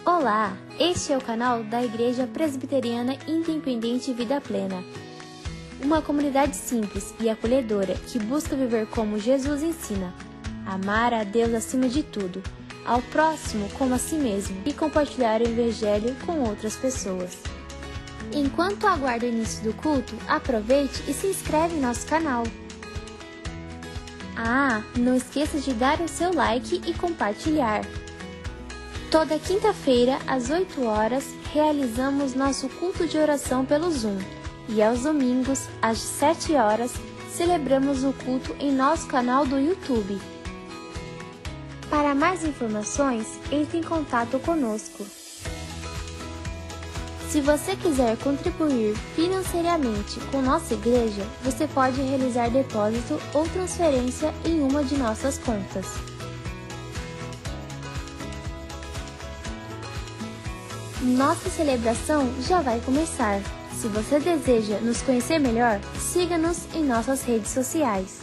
Olá, este é o canal da Igreja Presbiteriana Independente Vida Plena. Uma comunidade simples e acolhedora que busca viver como Jesus ensina. Amar a Deus acima de tudo, ao próximo como a si mesmo e compartilhar o Evangelho com outras pessoas. Enquanto aguarda o início do culto, aproveite e se inscreve em nosso canal. Não esqueça de dar o seu like e compartilhar. Toda quinta-feira, às 8 horas, realizamos nosso culto de oração pelo Zoom. E aos domingos, às 7 horas, celebramos o culto em nosso canal do YouTube. Para mais informações, entre em contato conosco. Se você quiser contribuir financeiramente com nossa igreja, você pode realizar depósito ou transferência em uma de nossas contas. Nossa celebração já vai começar. Se você deseja nos conhecer melhor, siga-nos em nossas redes sociais.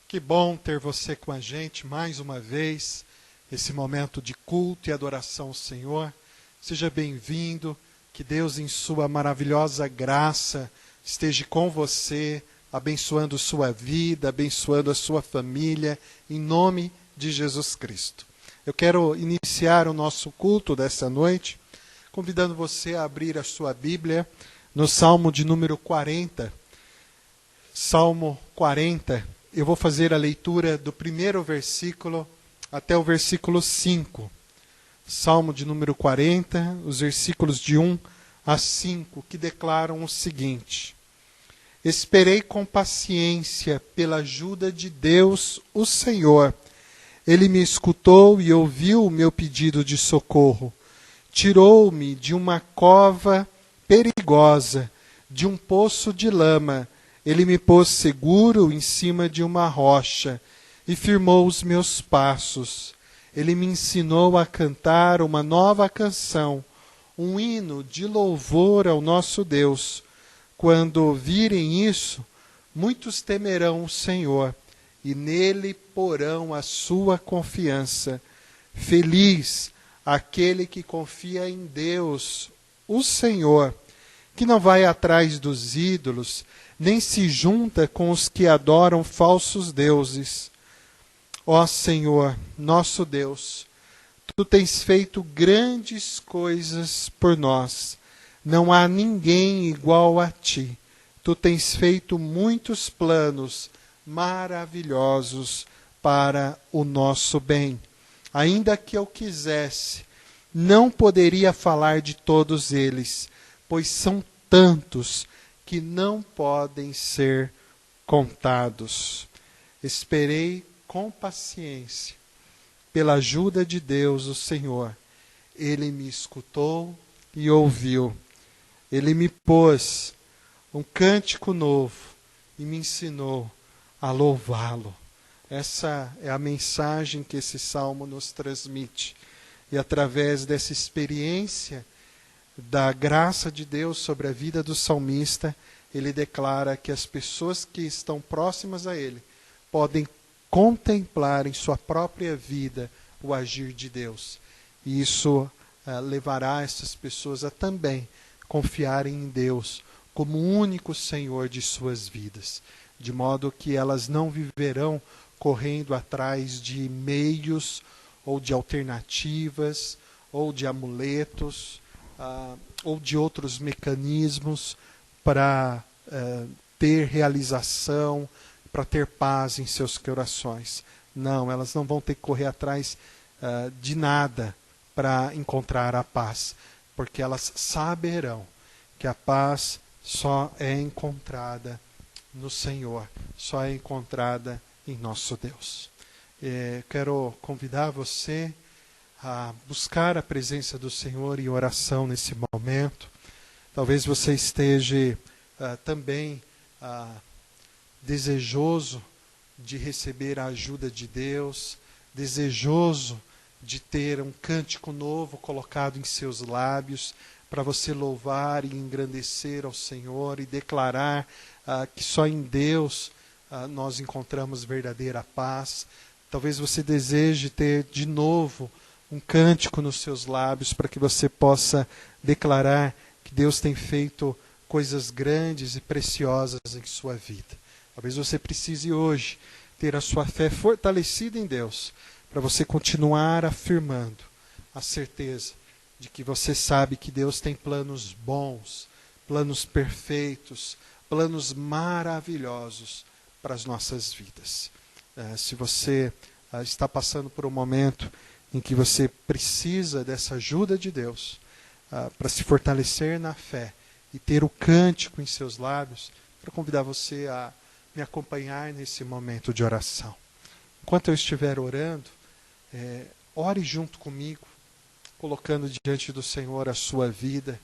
Que bom ter você com a gente mais uma vez, esse momento de culto e adoração ao Senhor. Seja bem-vindo, que Deus em sua maravilhosa graça esteja com você, abençoando sua vida, abençoando a sua família, em nome de Jesus Cristo. Eu quero iniciar o nosso culto dessa noite, convidando você a abrir a sua Bíblia no Salmo de número 40. Salmo 40, eu vou fazer a leitura do primeiro versículo até o versículo 5. Salmo de número 40, os versículos de 1 a 5, que declaram o seguinte: Esperei com paciência pela ajuda de Deus, o Senhor. Ele me escutou e ouviu o meu pedido de socorro. Tirou-me de uma cova perigosa, de um poço de lama. Ele me pôs seguro em cima de uma rocha e firmou os meus passos. Ele me ensinou a cantar uma nova canção, um hino de louvor ao nosso Deus. Quando ouvirem isso, muitos temerão o Senhor e nele porão a sua confiança. Feliz aquele que confia em Deus, o Senhor, que não vai atrás dos ídolos, nem se junta com os que adoram falsos deuses. Ó Senhor, nosso Deus, Tu tens feito grandes coisas por nós. Não há ninguém igual a Ti. Tu tens feito muitos planos maravilhosos para o nosso bem. Ainda que eu quisesse, não poderia falar de todos eles, pois são tantos que não podem ser contados. Esperei com paciência pela ajuda de Deus, o Senhor. Ele me escutou e ouviu. Ele me pôs um cântico novo e me ensinou a louvá-lo. Essa é a mensagem que esse salmo nos transmite. E através dessa experiência da graça de Deus sobre a vida do salmista, ele declara que as pessoas que estão próximas a ele podem contemplar em sua própria vida o agir de Deus. E isso levará essas pessoas a também confiarem em Deus como o único Senhor de suas vidas, de modo que elas não viverão correndo atrás de meios ou de alternativas ou de amuletos ou de outros mecanismos para ter realização, para ter paz em seus corações. Não, elas não vão ter que correr atrás de nada para encontrar a paz, porque elas saberão que a paz só é encontrada no Senhor, só é encontrada em nosso Deus. Quero convidar você a buscar a presença do Senhor em oração nesse momento. Talvez você esteja também desejoso de receber a ajuda de Deus, desejoso de ter um cântico novo colocado em seus lábios, para você louvar e engrandecer ao Senhor e declarar que só em Deus nós encontramos verdadeira paz. Talvez você deseje ter de novo um cântico nos seus lábios, para que você possa declarar que Deus tem feito coisas grandes e preciosas em sua vida. Talvez você precise hoje ter a sua fé fortalecida em Deus, para você continuar afirmando a certeza de que você sabe que Deus tem planos bons, planos perfeitos, planos maravilhosos para as nossas vidas. Se você está passando por um momento em que você precisa dessa ajuda de Deus para se fortalecer na fé e ter o cântico em seus lábios, quero convidar você a me acompanhar nesse momento de oração. Enquanto eu estiver orando, ore junto comigo, colocando diante do Senhor a sua vida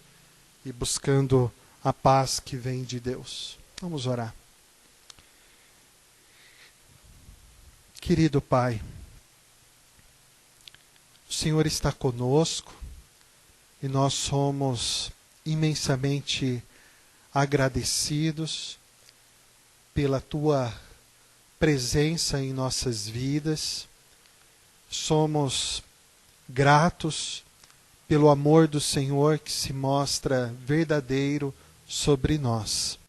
e buscando a paz que vem de Deus. Vamos orar. Querido Pai, o Senhor está conosco e nós somos imensamente agradecidos pela Tua presença em nossas vidas. Somos gratos pelo amor do Senhor que se mostra verdadeiro sobre nós.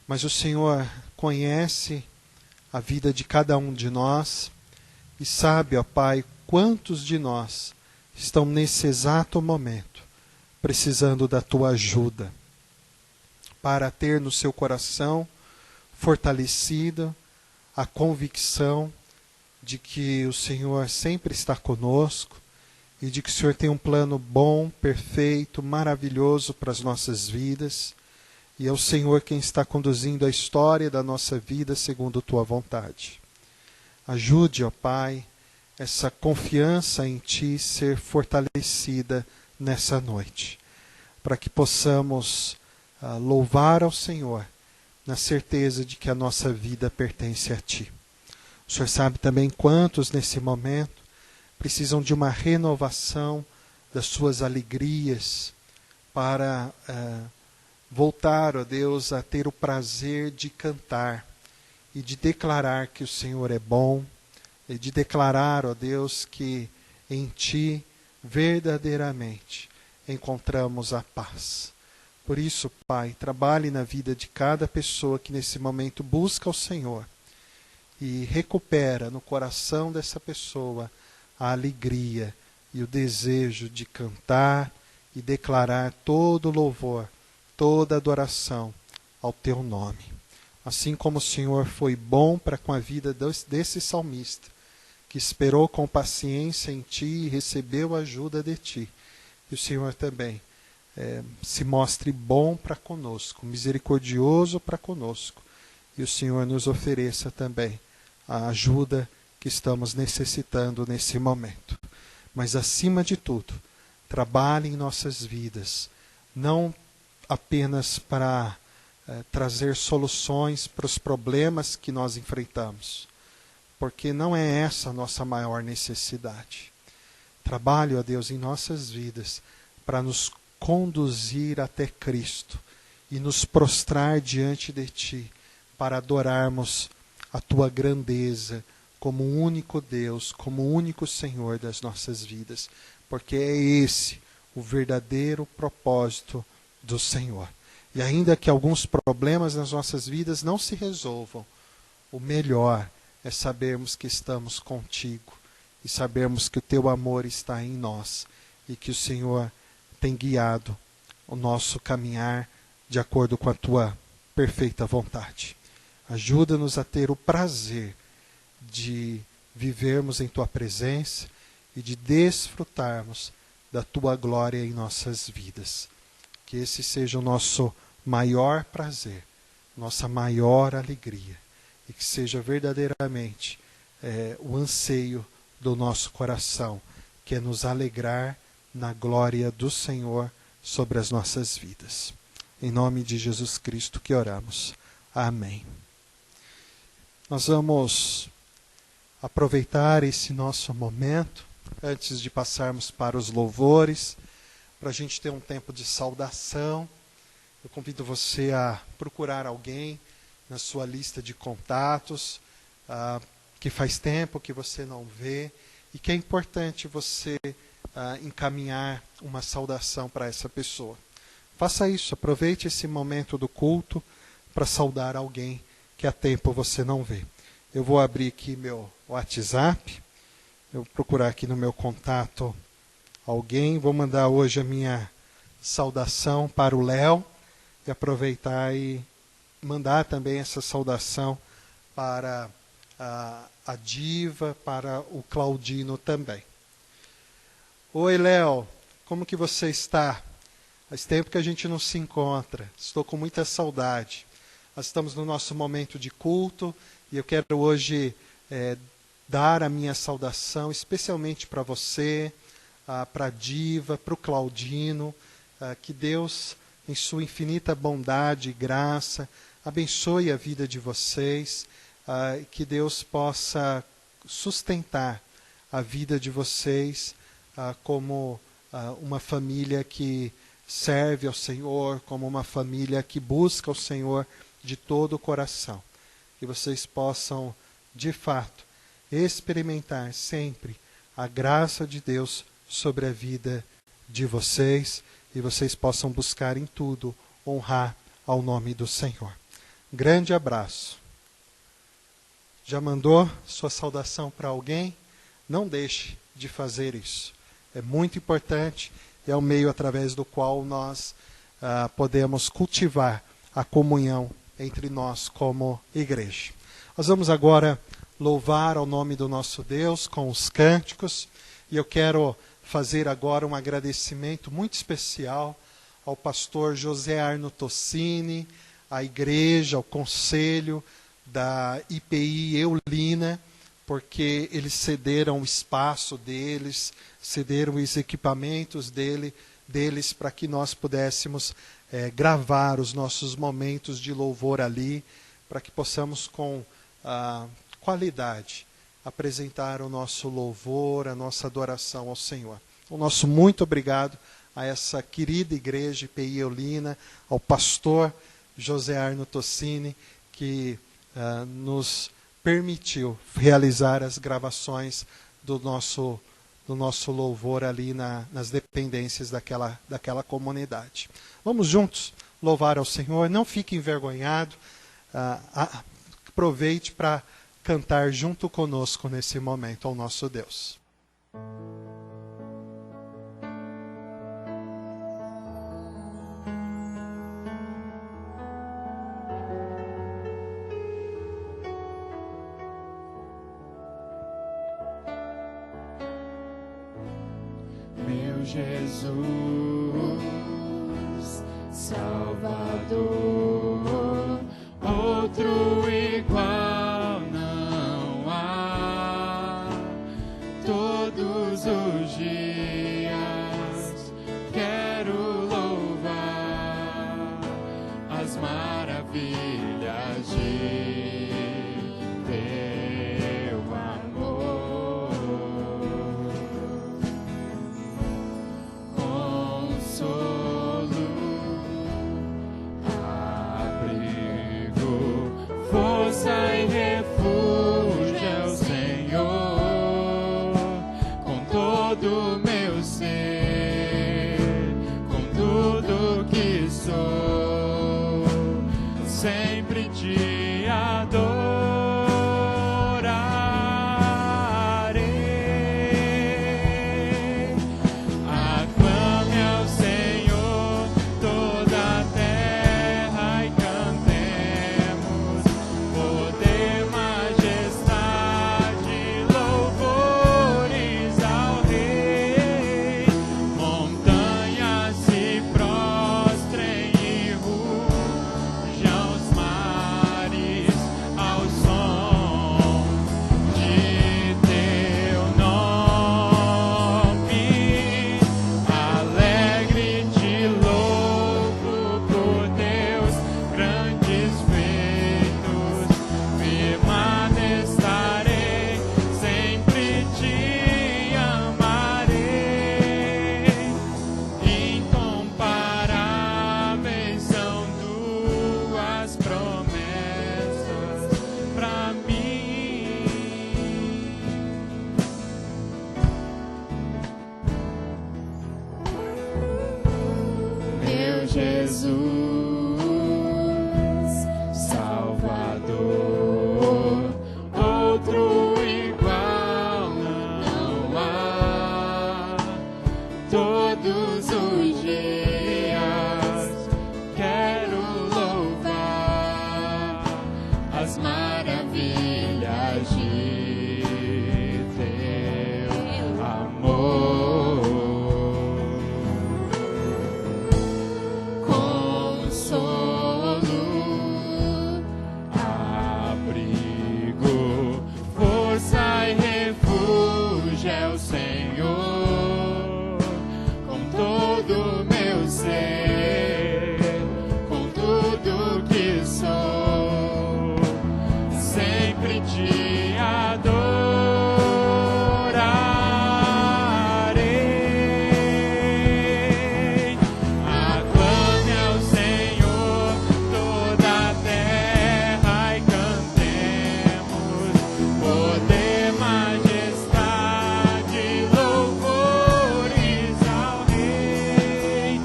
Mas o Senhor conhece a vida de cada um de nós e sabe, ó Pai, quantos de nós estão nesse exato momento precisando da Tua ajuda para ter no seu coração fortalecida a convicção de que o Senhor sempre está conosco e de que o Senhor tem um plano bom, perfeito, maravilhoso para as nossas vidas. E é o Senhor quem está conduzindo a história da nossa vida segundo a Tua vontade. Ajude, ó Pai, essa confiança em Ti ser fortalecida nessa noite, para que possamos louvar ao Senhor na certeza de que a nossa vida pertence a Ti. O Senhor sabe também quantos nesse momento precisam de uma renovação das suas alegrias para voltar, ó Deus, a ter o prazer de cantar e de declarar que o Senhor é bom, e de declarar, ó Deus, que em Ti verdadeiramente encontramos a paz. Por isso, Pai, trabalhe na vida de cada pessoa que nesse momento busca o Senhor e recupera no coração dessa pessoa a alegria e o desejo de cantar e declarar todo louvor, toda adoração ao Teu nome. Assim como o Senhor foi bom para com a vida desse salmista, que esperou com paciência em Ti e recebeu a ajuda de Ti, e o Senhor também se mostre bom para conosco, misericordioso para conosco, e o Senhor nos ofereça também a ajuda que estamos necessitando nesse momento. Mas, acima de tudo, trabalhe em nossas vidas, não apenas para trazer soluções para os problemas que nós enfrentamos, porque não é essa a nossa maior necessidade. Trabalhe, ó Deus, em nossas vidas para nos conduzir até Cristo e nos prostrar diante de Ti para adorarmos a Tua grandeza como o único Deus, como o único Senhor das nossas vidas, porque é esse o verdadeiro propósito do Senhor. E ainda que alguns problemas nas nossas vidas não se resolvam, o melhor é sabermos que estamos contigo e sabermos que o Teu amor está em nós e que o Senhor tem guiado o nosso caminhar de acordo com a Tua perfeita vontade. Ajuda-nos a ter o prazer de vivermos em Tua presença e de desfrutarmos da Tua glória em nossas vidas. Que esse seja o nosso maior prazer, nossa maior alegria, e que seja verdadeiramente o anseio do nosso coração, que é nos alegrar na glória do Senhor sobre as nossas vidas. Em nome de Jesus Cristo que oramos. Amém. Nós vamos aproveitar esse nosso momento, antes de passarmos para os louvores, para a gente ter um tempo de saudação. Eu convido você a procurar alguém na sua lista de contatos, que faz tempo que você não vê, e que é importante você encaminhar uma saudação para essa pessoa. Faça isso, aproveite esse momento do culto para saudar alguém que há tempo você não vê. Eu vou abrir aqui meu WhatsApp, eu vou procurar aqui no meu contato alguém, vou mandar hoje a minha saudação para o Léo e aproveitar e mandar também essa saudação para a Diva, para o Claudino também. Oi, Léo, como que você está? Faz tempo que a gente não se encontra, estou com muita saudade. Nós estamos no nosso momento de culto e eu quero hoje dar a minha saudação especialmente para você, para a Diva, para o Claudino, que Deus, em sua infinita bondade e graça, abençoe a vida de vocês, que Deus possa sustentar a vida de vocês como uma família que serve ao Senhor, como uma família que busca o Senhor de todo o coração. Que vocês possam, de fato, experimentar sempre a graça de Deus sobre a vida de vocês e vocês possam buscar em tudo honrar ao nome do Senhor. Grande abraço. Já mandou sua saudação para alguém? Não deixe de fazer isso. É muito importante e é o meio através do qual nós podemos cultivar a comunhão entre nós como igreja. Nós vamos agora louvar ao nome do nosso Deus com os cânticos e eu quero fazer agora um agradecimento muito especial ao pastor José Arno Tossini, à igreja, ao conselho da IPI Eulina, porque eles cederam o espaço deles, cederam os equipamentos deles para que nós pudéssemos gravar os nossos momentos de louvor ali, para que possamos com qualidade apresentar o nosso louvor, a nossa adoração ao Senhor. O nosso muito obrigado a essa querida igreja IPI Eulina, ao pastor José Arno Tossini, que nos permitiu realizar as gravações do nosso louvor ali nas dependências daquela comunidade. Vamos juntos louvar ao Senhor, não fique envergonhado, aproveite para cantar junto conosco nesse momento ao nosso Deus. Meu Jesus, Salvador, outro igual não há. Todos os dias quero louvar as maravilhas de teu amor. Consolo, abrigo, força e refúgio é o Senhor. Com todo o meu ser, com tudo que sou, sempre te adorarei. Aclame ao Senhor toda a terra e cantemos poder, majestade, louvores ao Rei. Montanhas se prostrem e rujam os mares. Jesus, Salvador, outro igual não há. Todos os dias quero louvar as maravilhas de teu amor. Consolo, abrigo, força e refúgio é o Senhor. Com todo meu ser, com tudo que sou, sempre te adorarei. Aclame ao Senhor toda a terra e cantemos poder, majestade, louvores ao Rei.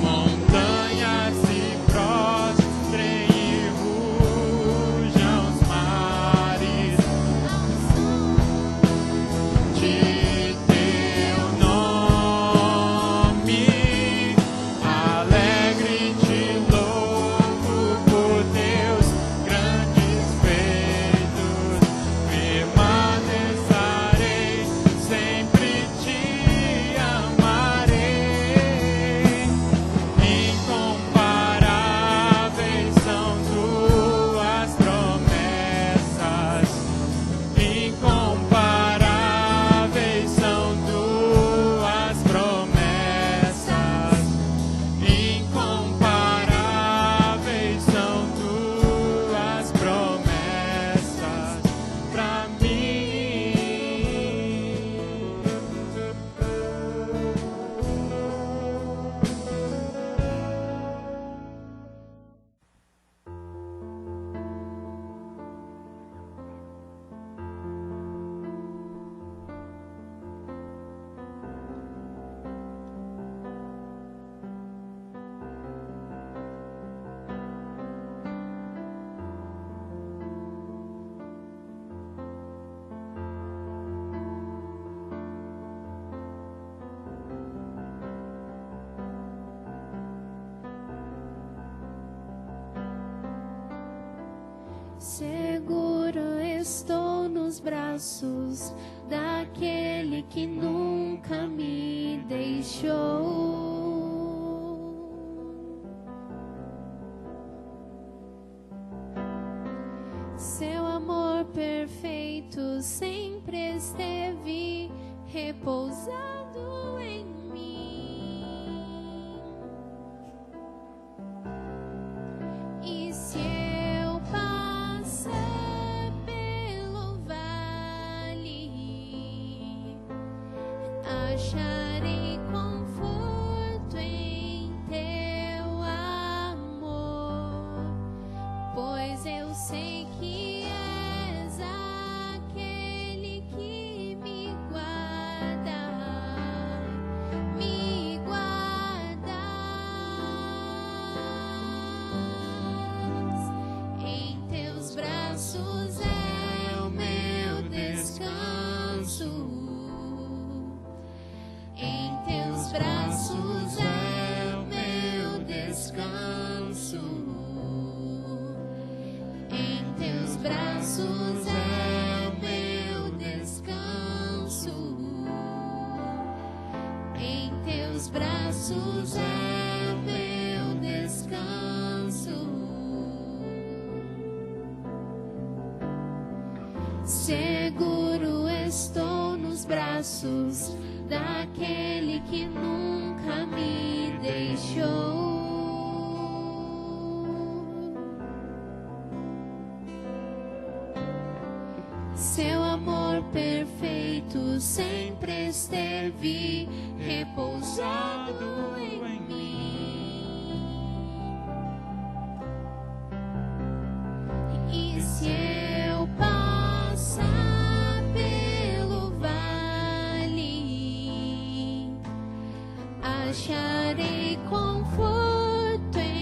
Montanhas se prostrem e rujam os mares de teu nome. Alegre te louvo por teus grandes feitos. Permanecerei, sempre te amarei. Incomparáveis são tuas promessas. Incomparáveis são tuas promessas. Incomparáveis são tuas promessas pra mim. Seguro estou nos braços daquele que nunca me deixou. Seu amor perfeito sempre esteve repousado em mim. E se eu passar pelo vale, acharei conforto em teu amor, pois eu sei que és aquele que me guarda, me guardas. Em teus braços é o meu descanso. Em teus braços é o meu descanso. Em teus braços é o meu descanso. Em teus braços é o meu descanso. Seguro estou nos braços daquele que nunca me deixou. Seu amor perfeito sempre esteve repousado em mim. E se eu passar pelo vale, acharei conforto em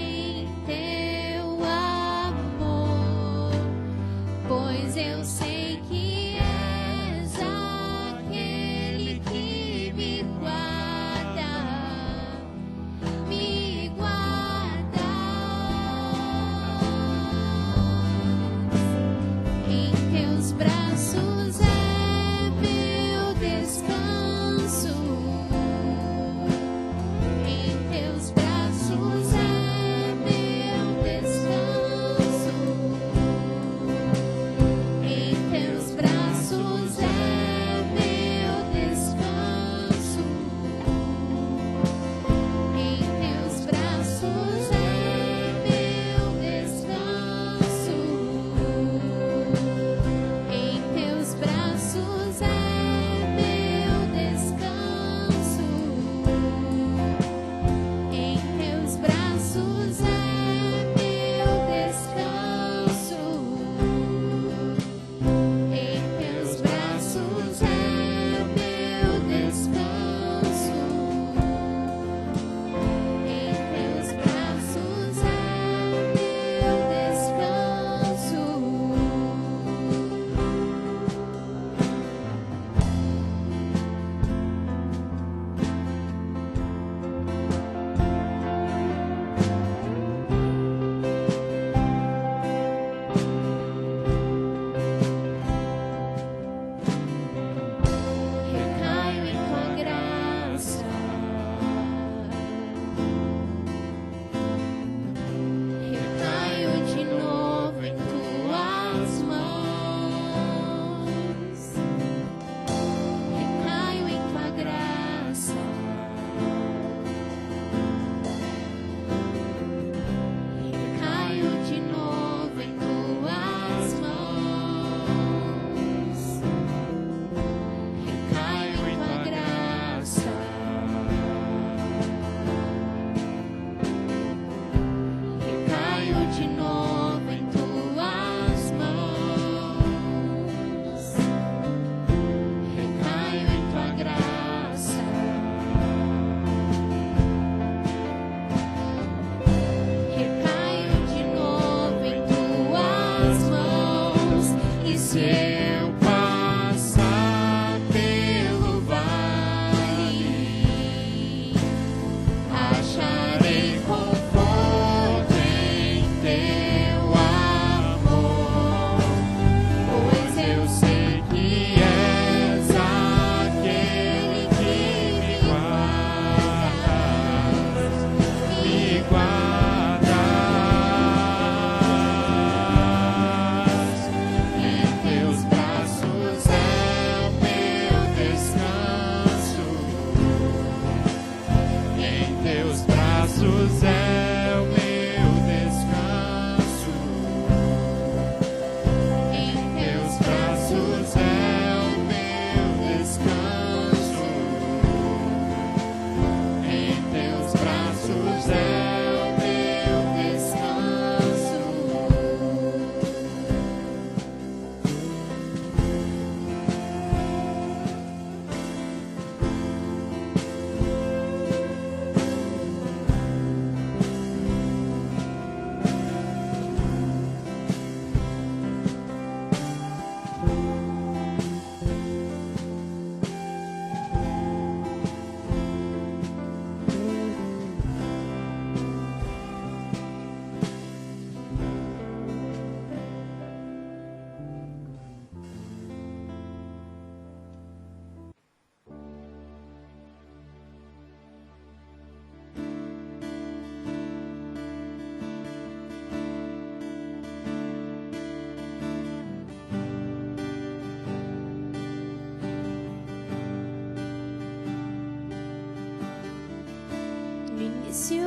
início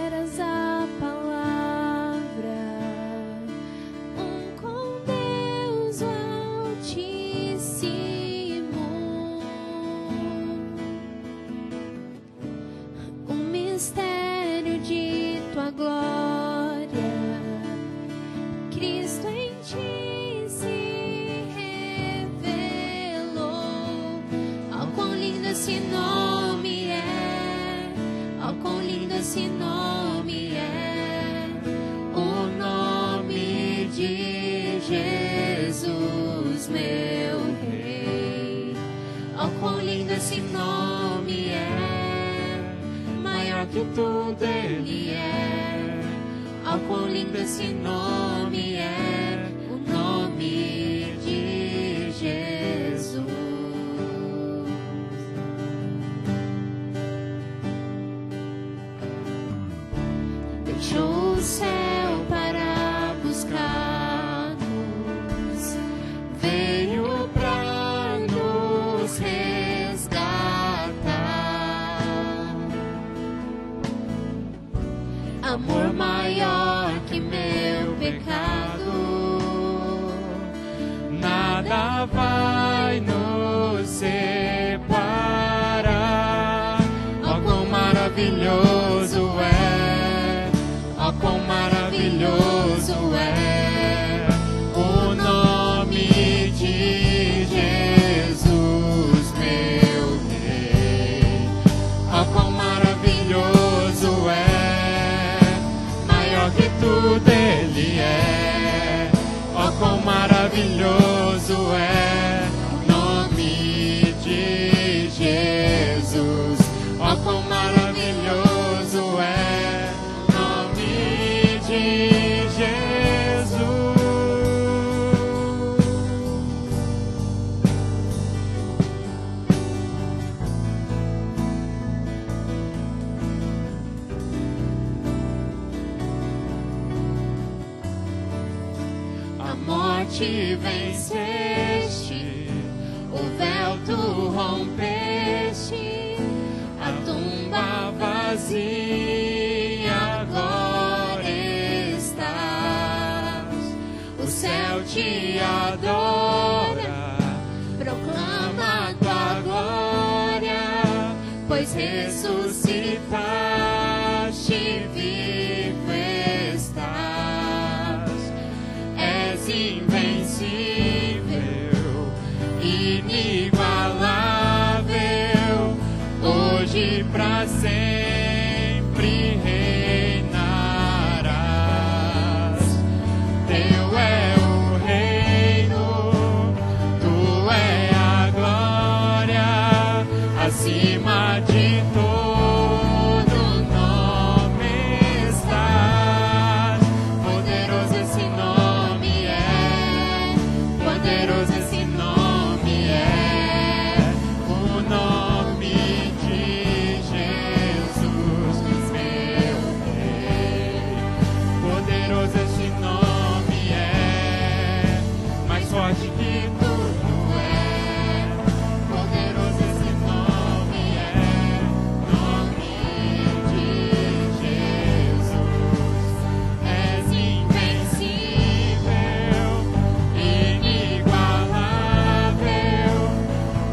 eras a palavra, com Deus o Altíssimo. O mistério de tua glória, Cristo em ti se revelou. Oh, quão lindo esse nome é! Oh, quão lindo esse nome é! O nome de Jesus, meu Rei. Oh, quão lindo esse nome é! Maior que tudo Ele é. Oh, quão lindo esse nome é! O nome de Jesus. Deixou o céu para buscar-nos, veio para nos resgatar. Amor maior que meu pecado, Nada vai nos separar. Oh, quão maravilhoso é! Oh, quão maravilhoso é o nome de Jesus, meu Rei. Oh, quão maravilhoso é! Maior que tudo Ele é. Oh, quão maravilhoso é o nome de Jesus. Oh, quão maravilhoso é o nome de Jesus. a morte venceste, o véu tu rompeste, a tumba vazia agora estás. O céu te adora, proclama a tua glória, pois ressuscitaste, vivo estás. És invencível, inigualável, hoje pra sempre reinarás. Teu é o reino, tu é a glória, acima de todo nome estás. Poderoso esse nome é, poderoso esse nome é, o nome de Jesus, meu Rei. Poderoso esse nome é, mais forte que tudo é. Poderoso esse nome é, nome de Jesus. És invencível, inigualável,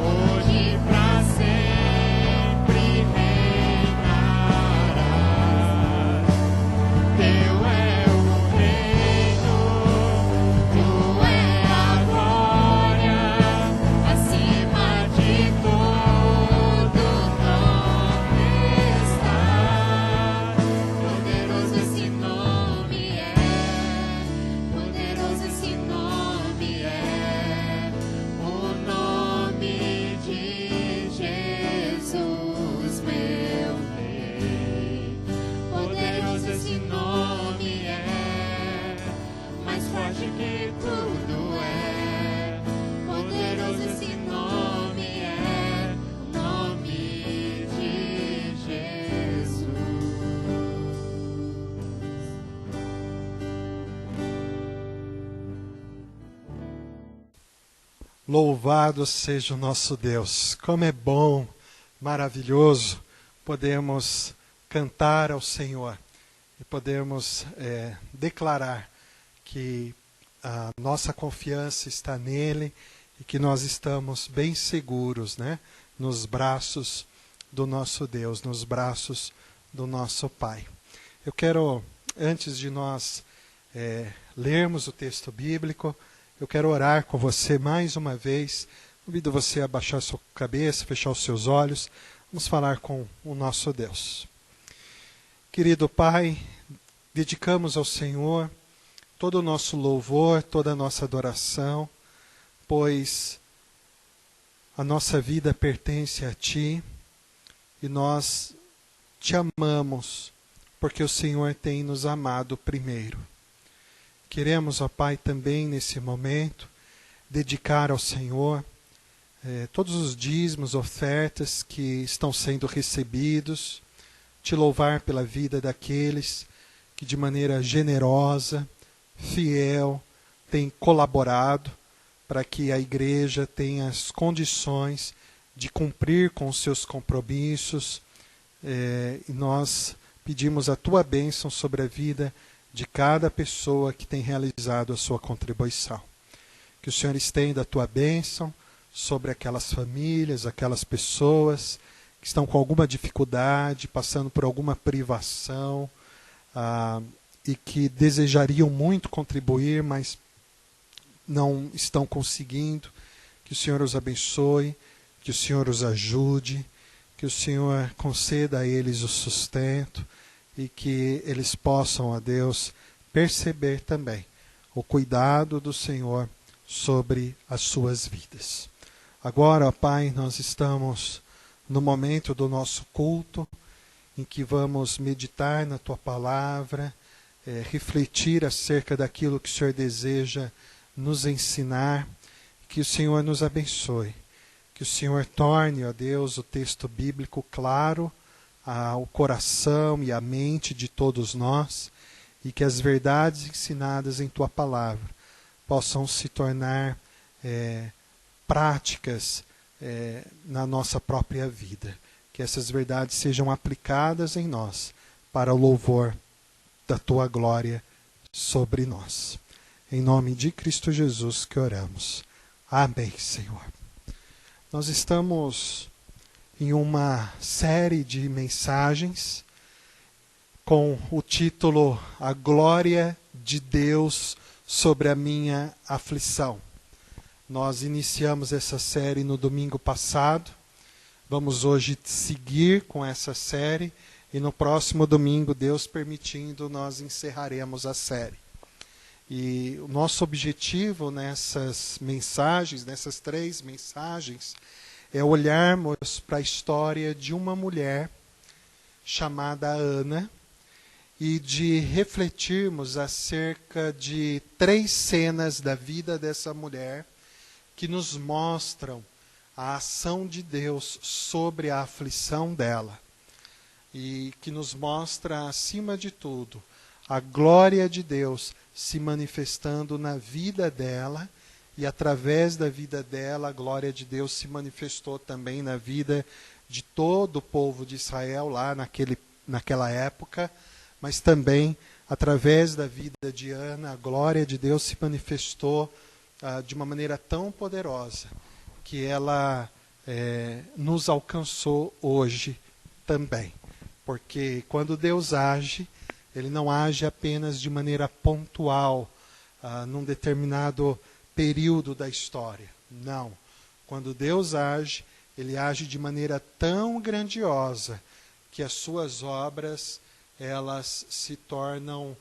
hoje pra sempre reinarás. Teu é o reino, tu é a glória, acima de todo nome estás. Poderoso esse nome é, poderoso esse nome é, o nome de Jesus, meu Rei. Poderoso esse nome é, mais forte que tudo é. Poderoso esse nome é, o nome de Jesus. Louvado seja o nosso Deus. Como é bom, maravilhoso, podemos cantar ao Senhor e podermos declarar que a nossa confiança está nele e que nós estamos bem seguros, né, nos braços do nosso Deus, nos braços do nosso Pai. Eu quero, antes de nós lermos o texto bíblico, eu quero orar com você mais uma vez. Convido você a baixar sua cabeça, fechar os seus olhos. Vamos falar com o nosso Deus. Querido Pai, dedicamos ao Senhor todo o nosso louvor, toda a nossa adoração, pois a nossa vida pertence a Ti e nós Te amamos, porque o Senhor tem nos amado primeiro. Queremos, ó Pai, também nesse momento, dedicar ao Senhor todos os dízimos, ofertas que estão sendo recebidos, Te louvar pela vida daqueles que de maneira generosa, fiel, têm colaborado para que a igreja tenha as condições de cumprir com os seus compromissos. E nós pedimos a Tua bênção sobre a vida de cada pessoa que tem realizado a sua contribuição. Que o Senhor estenda a Tua bênção sobre aquelas famílias, aquelas pessoas que estão com alguma dificuldade, passando por alguma privação, e que desejariam muito contribuir, mas não estão conseguindo. Que o Senhor os abençoe, que o Senhor os ajude, que o Senhor conceda a eles o sustento e que eles possam, ó Deus, perceber também o cuidado do Senhor sobre as suas vidas. Agora, ó Pai, nós estamos no momento do nosso culto, em que vamos meditar na Tua palavra, refletir acerca daquilo que o Senhor deseja nos ensinar. Que o Senhor nos abençoe, que o Senhor torne, ó Deus, o texto bíblico claro ao coração e à mente de todos nós, e que as verdades ensinadas em Tua palavra possam se tornar práticas na nossa própria vida. Que essas verdades sejam aplicadas em nós para o louvor da Tua glória sobre nós. Em nome de Cristo Jesus que oramos. Amém, Senhor. Nós estamos em uma série de mensagens com o título A Glória de Deus sobre a Minha Aflição. Nós iniciamos essa série no domingo passado. Vamos hoje seguir com essa série e no próximo domingo, Deus permitindo, nós encerraremos a série. E o nosso objetivo nessas mensagens, nessas 3 mensagens, é olharmos para a história de uma mulher chamada Ana e de refletirmos acerca de 3 cenas da vida dessa mulher que nos mostram a ação de Deus sobre a aflição dela e que nos mostra, acima de tudo, a glória de Deus se manifestando na vida dela, e através da vida dela, a glória de Deus se manifestou também na vida de todo o povo de Israel lá naquela época, mas também através da vida de Ana, a glória de Deus se manifestou de uma maneira tão poderosa que ela nos alcançou hoje também. Porque quando Deus age, Ele não age apenas de maneira pontual, num determinado período da história. Não. Quando Deus age, Ele age de maneira tão grandiosa que as suas obras, elas se tornam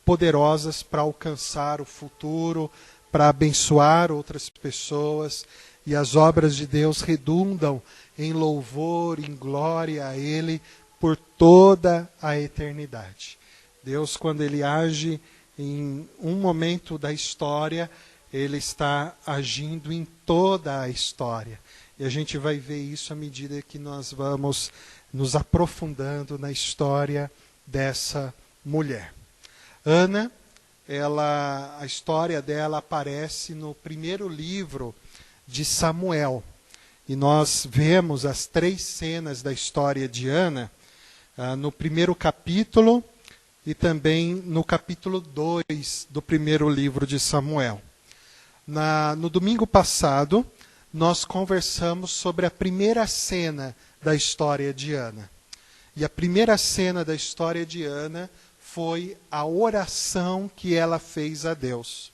poderosas para alcançar o futuro, para abençoar outras pessoas, e as obras de Deus redundam em louvor, em glória a Ele por toda a eternidade. Deus, quando Ele age em um momento da história, Ele está agindo em toda a história. E a gente vai ver isso à medida que nós vamos nos aprofundando na história dessa mulher. Ana, a história dela aparece no primeiro livro de Samuel. e nós vemos as 3 cenas da história de Ana no primeiro capítulo e também no capítulo 2 do primeiro livro de Samuel. No domingo passado, nós conversamos sobre a primeira cena da história de Ana. E a primeira cena da história de Ana foi a oração que ela fez a Deus.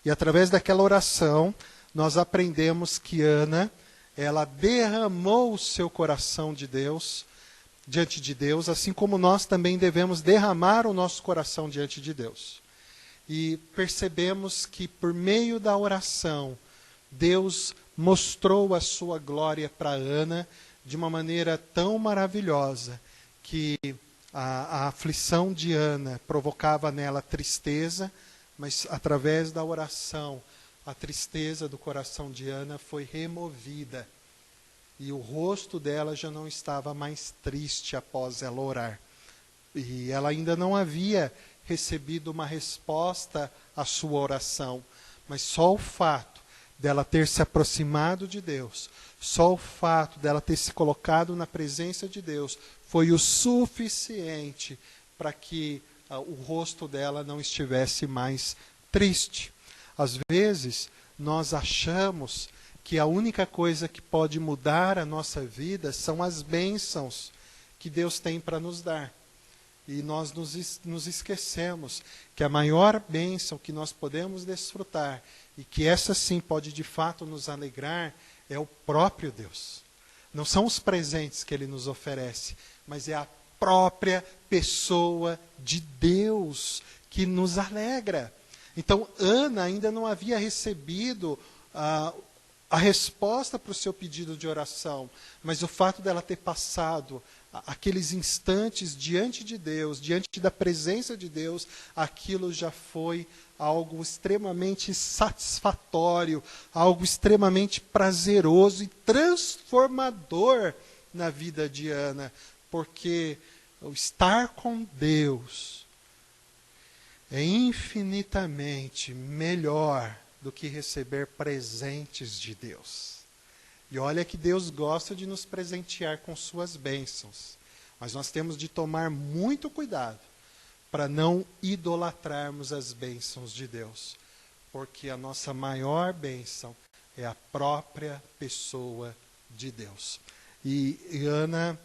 E através daquela oração, nós aprendemos que Ana, ela derramou o seu coração diante de Deus, assim como nós também devemos derramar o nosso coração diante de Deus. E percebemos que por meio da oração, Deus mostrou a sua glória para Ana de uma maneira tão maravilhosa que a aflição de Ana provocava nela tristeza, mas através da oração, a tristeza do coração de Ana foi removida. E o rosto dela já não estava mais triste após ela orar. E ela ainda não havia recebido uma resposta à sua oração. Mas só o fato dela ter se aproximado de Deus, só o fato dela ter se colocado na presença de Deus, foi o suficiente para que o rosto dela não estivesse mais triste. Às vezes, nós achamos que a única coisa que pode mudar a nossa vida são as bênçãos que Deus tem para nos dar. E nós nos esquecemos que a maior bênção que nós podemos desfrutar, e que essa sim pode de fato nos alegrar, é o próprio Deus. Não são os presentes que Ele nos oferece, mas é a própria pessoa de Deus que nos alegra. Então, Ana ainda não havia recebido a resposta para o seu pedido de oração, mas o fato dela ter passado aqueles instantes diante de Deus, diante da presença de Deus, aquilo já foi algo extremamente satisfatório, algo extremamente prazeroso e transformador na vida de Ana, porque o estar com Deus é infinitamente melhor do que receber presentes de Deus. E olha que Deus gosta de nos presentear com suas bênçãos. Mas nós temos de tomar muito cuidado para não idolatrarmos as bênçãos de Deus. Porque a nossa maior bênção é a própria pessoa de Deus. E Ana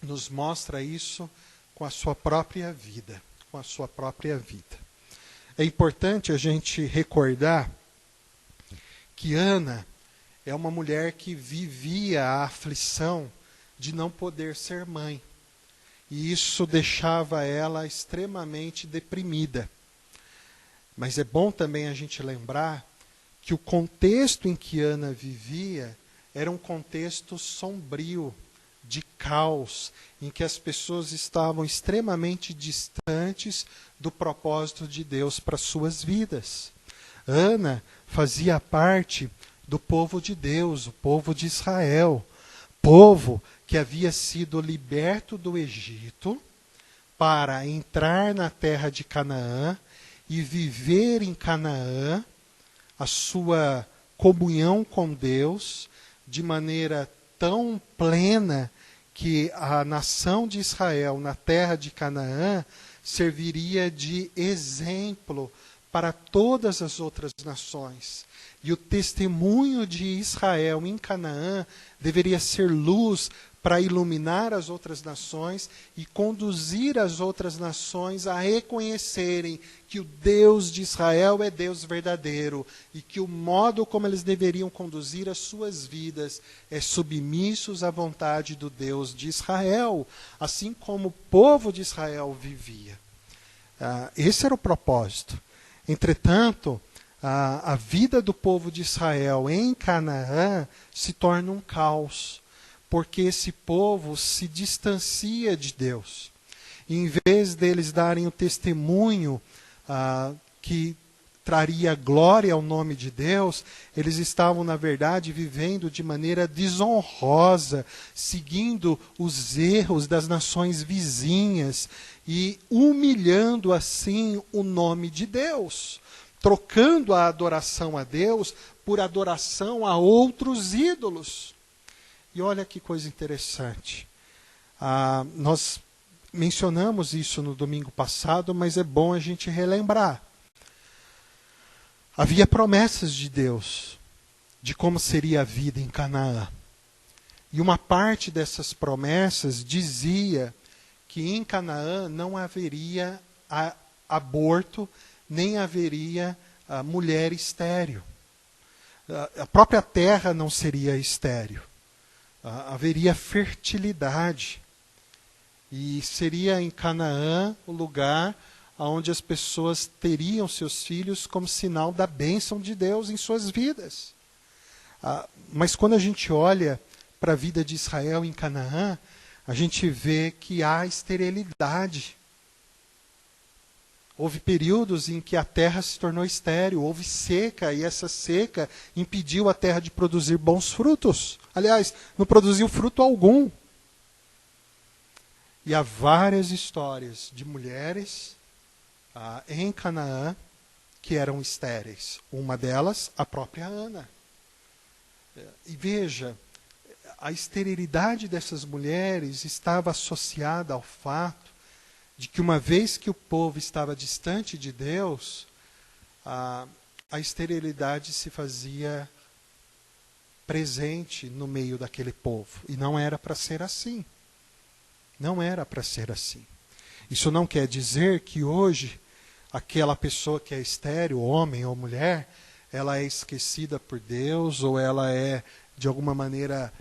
nos mostra isso com a sua própria vida. Com a sua própria vida. É importante a gente recordar que Ana é uma mulher que vivia a aflição de não poder ser mãe. E isso deixava ela extremamente deprimida. Mas é bom também a gente lembrar que o contexto em que Ana vivia era um contexto sombrio, de caos, em que as pessoas estavam extremamente distantes do propósito de Deus para suas vidas. Ana fazia parte do povo de Deus, o povo de Israel, povo que havia sido liberto do Egito para entrar na terra de Canaã e viver em Canaã a sua comunhão com Deus de maneira tão plena que a nação de Israel na terra de Canaã serviria de exemplo para todas as outras nações. E o testemunho de Israel em Canaã deveria ser luz para iluminar as outras nações e conduzir as outras nações a reconhecerem que o Deus de Israel é Deus verdadeiro e que o modo como eles deveriam conduzir as suas vidas é submissos à vontade do Deus de Israel, assim como o povo de Israel vivia. Esse era o propósito. Entretanto, a vida do povo de Israel em Canaã se torna um caos, porque esse povo se distancia de Deus. E em vez deles darem o testemunho que traria glória ao nome de Deus, eles estavam, na verdade, vivendo de maneira desonrosa, seguindo os erros das nações vizinhas e humilhando assim o nome de Deus, trocando a adoração a Deus por adoração a outros ídolos. E olha que coisa interessante. Nós mencionamos isso no domingo passado, mas é bom a gente relembrar. Havia promessas de Deus de como seria a vida em Canaã. E uma parte dessas promessas dizia que em Canaã não haveria aborto, nem haveria mulher estéril. A própria terra não seria estéril. Haveria fertilidade. E seria em Canaã o lugar onde as pessoas teriam seus filhos como sinal da bênção de Deus em suas vidas. Mas quando a gente olha para a vida de Israel em Canaã, a gente vê que há esterilidade. Houve períodos em que a terra se tornou estéril, houve seca, e essa seca impediu a terra de produzir bons frutos. Aliás, não produziu fruto algum. E há várias histórias de mulheres em Canaã que eram estéreis. Uma delas, a própria Ana. E veja, a esterilidade dessas mulheres estava associada ao fato de que uma vez que o povo estava distante de Deus, a esterilidade se fazia presente no meio daquele povo. E não era para ser assim. Não era para ser assim. Isso não quer dizer que hoje aquela pessoa que é estéril, homem ou mulher, ela é esquecida por Deus ou ela é, de alguma maneira,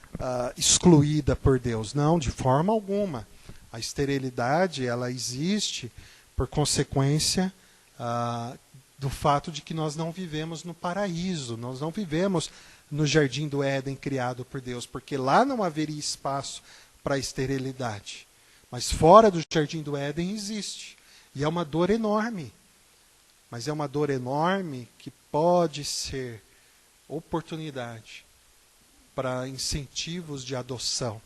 excluída por Deus. Não, de forma alguma. A esterilidade, ela existe por consequência do fato de que nós não vivemos no paraíso, nós não vivemos no jardim do Éden criado por Deus, porque lá não haveria espaço para a esterilidade. Mas fora do jardim do Éden existe. E é uma dor enorme. Mas é uma dor enorme que pode ser oportunidade para incentivos de adoção,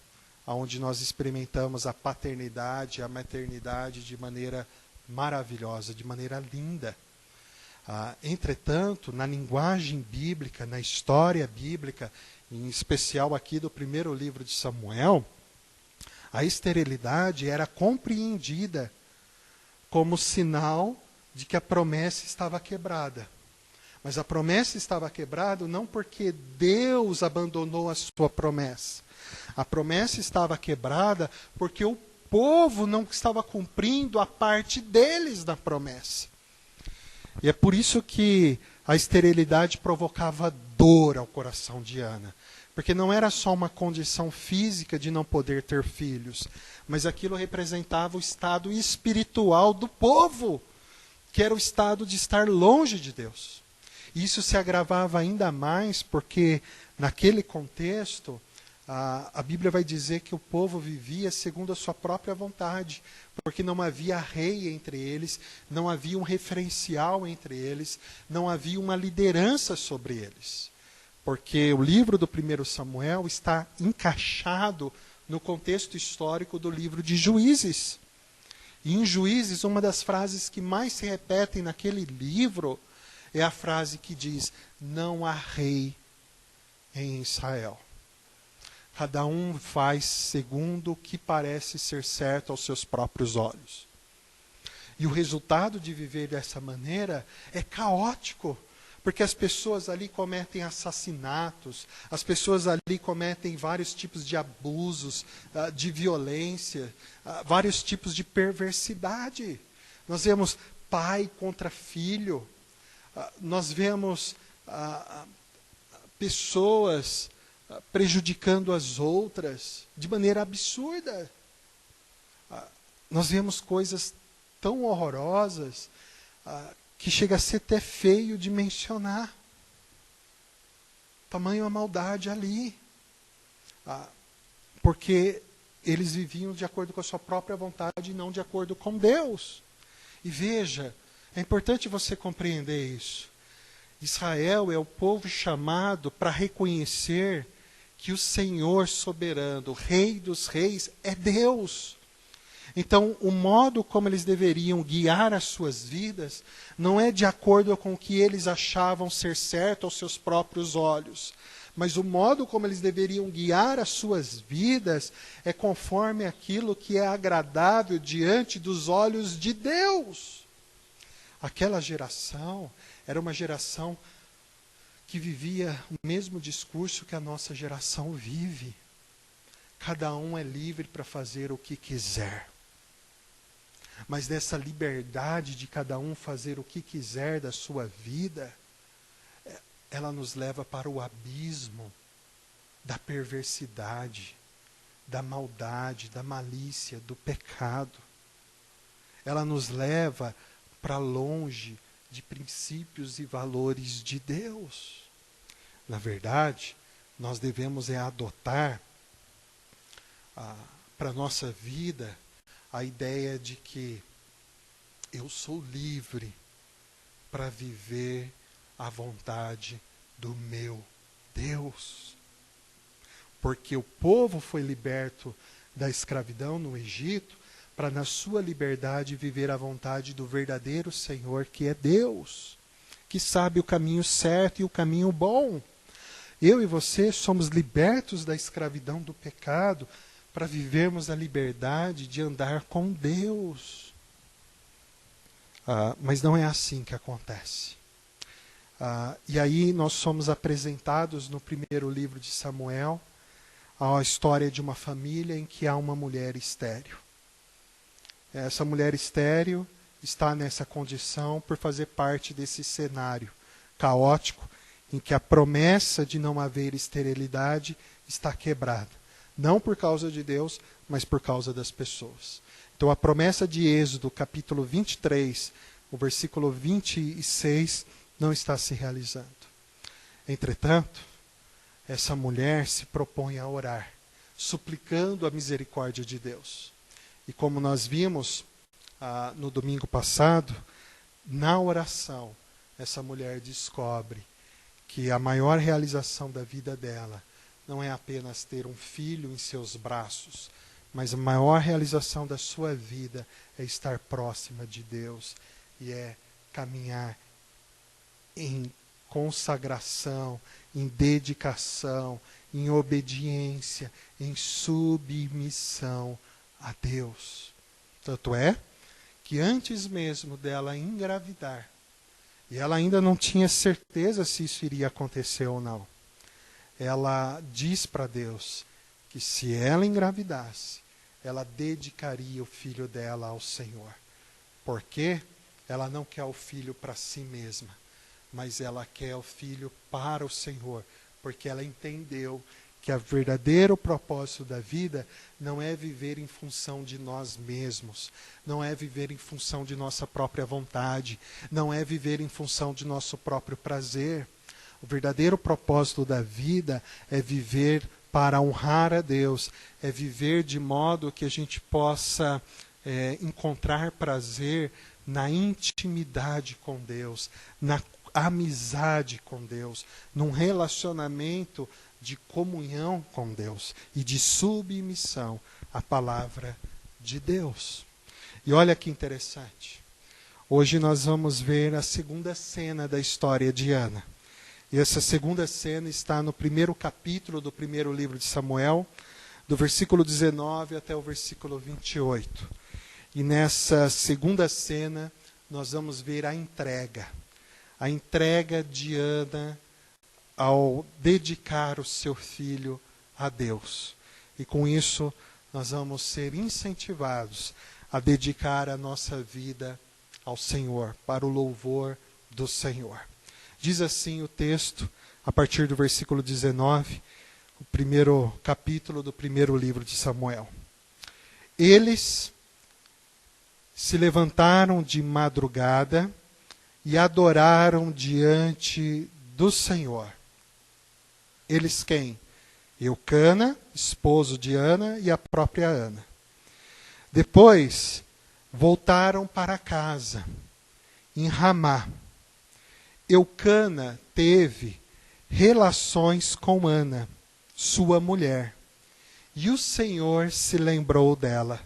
onde nós experimentamos a paternidade, a maternidade de maneira maravilhosa, de maneira linda. Entretanto, na linguagem bíblica, na história bíblica, em especial aqui do primeiro livro de Samuel, a esterilidade era compreendida como sinal de que a promessa estava quebrada. Mas a promessa estava quebrada não porque Deus abandonou a sua promessa. A promessa estava quebrada porque o povo não estava cumprindo a parte deles da promessa. E é por isso que a esterilidade provocava dor ao coração de Ana. Porque não era só uma condição física de não poder ter filhos, mas aquilo representava o estado espiritual do povo, que era o estado de estar longe de Deus. E isso se agravava ainda mais porque, naquele contexto, a Bíblia vai dizer que o povo vivia segundo a sua própria vontade, porque não havia rei entre eles, não havia um referencial entre eles, não havia uma liderança sobre eles. Porque o livro do 1 Samuel está encaixado no contexto histórico do livro de Juízes. E em Juízes, uma das frases que mais se repetem naquele livro é a frase que diz: não há rei em Israel. Cada um faz segundo o que parece ser certo aos seus próprios olhos. E o resultado de viver dessa maneira é caótico. Porque as pessoas ali cometem assassinatos, as pessoas ali cometem vários tipos de abusos, de violência, vários tipos de perversidade. Nós vemos pai contra filho, nós vemos pessoas prejudicando as outras de maneira absurda. Nós vemos coisas tão horrorosas que chega a ser até feio de mencionar. Tamanho a maldade ali. Porque eles viviam de acordo com a sua própria vontade e não de acordo com Deus. E veja, é importante você compreender isso. Israel é o povo chamado para reconhecer que o Senhor soberano, o Rei dos Reis, é Deus. Então, o modo como eles deveriam guiar as suas vidas não é de acordo com o que eles achavam ser certo aos seus próprios olhos, mas o modo como eles deveriam guiar as suas vidas é conforme aquilo que é agradável diante dos olhos de Deus. Aquela geração era uma geração que vivia o mesmo discurso que a nossa geração vive. Cada um é livre para fazer o que quiser. Mas nessa liberdade de cada um fazer o que quiser da sua vida, ela nos leva para o abismo da perversidade, da maldade, da malícia, do pecado. Ela nos leva para longe de princípios e valores de Deus. Na verdade, nós devemos adotar para a nossa vida a ideia de que eu sou livre para viver a vontade do meu Deus. Porque o povo foi liberto da escravidão no Egito para, na sua liberdade, viver a vontade do verdadeiro Senhor, que é Deus, que sabe o caminho certo e o caminho bom. Eu e você somos libertos da escravidão do pecado para vivermos a liberdade de andar com Deus. Mas não é assim que acontece. E aí nós somos apresentados no primeiro livro de Samuel a história de uma família em que há uma mulher estéril. Essa mulher estéril está nessa condição por fazer parte desse cenário caótico em que a promessa de não haver esterilidade está quebrada. Não por causa de Deus, mas por causa das pessoas. Então a promessa de Êxodo, capítulo 23, o versículo 26, não está se realizando. Entretanto, essa mulher se propõe a orar, suplicando a misericórdia de Deus. E como nós vimos no domingo passado, na oração, essa mulher descobre que a maior realização da vida dela não é apenas ter um filho em seus braços, mas a maior realização da sua vida é estar próxima de Deus e é caminhar em consagração, em dedicação, em obediência, em submissão a Deus. Tanto é que antes mesmo dela engravidar, e ela ainda não tinha certeza se isso iria acontecer ou não, ela diz para Deus que se ela engravidasse, ela dedicaria o filho dela ao Senhor. Porque ela não quer o filho para si mesma, mas ela quer o filho para o Senhor, porque ela entendeu que o verdadeiro propósito da vida não é viver em função de nós mesmos, não é viver em função de nossa própria vontade, não é viver em função de nosso próprio prazer. O verdadeiro propósito da vida é viver para honrar a Deus, é viver de modo que a gente possa encontrar prazer na intimidade com Deus, na amizade com Deus, num relacionamento de comunhão com Deus e de submissão à palavra de Deus. E olha que interessante. Hoje nós vamos ver a segunda cena da história de Ana. E essa segunda cena está no primeiro capítulo do primeiro livro de Samuel, do versículo 19 até o versículo 28. E nessa segunda cena nós vamos ver a entrega de Ana ao dedicar o seu filho a Deus. E com isso nós vamos ser incentivados a dedicar a nossa vida ao Senhor, para o louvor do Senhor. Diz assim o texto, a partir do versículo 19, o primeiro capítulo do primeiro livro de Samuel. Eles se levantaram de madrugada e adoraram diante do Senhor. Eles quem? Eucana, esposo de Ana, e a própria Ana. Depois, voltaram para casa, em Ramá. Eucana teve relações com Ana, sua mulher, e o Senhor se lembrou dela.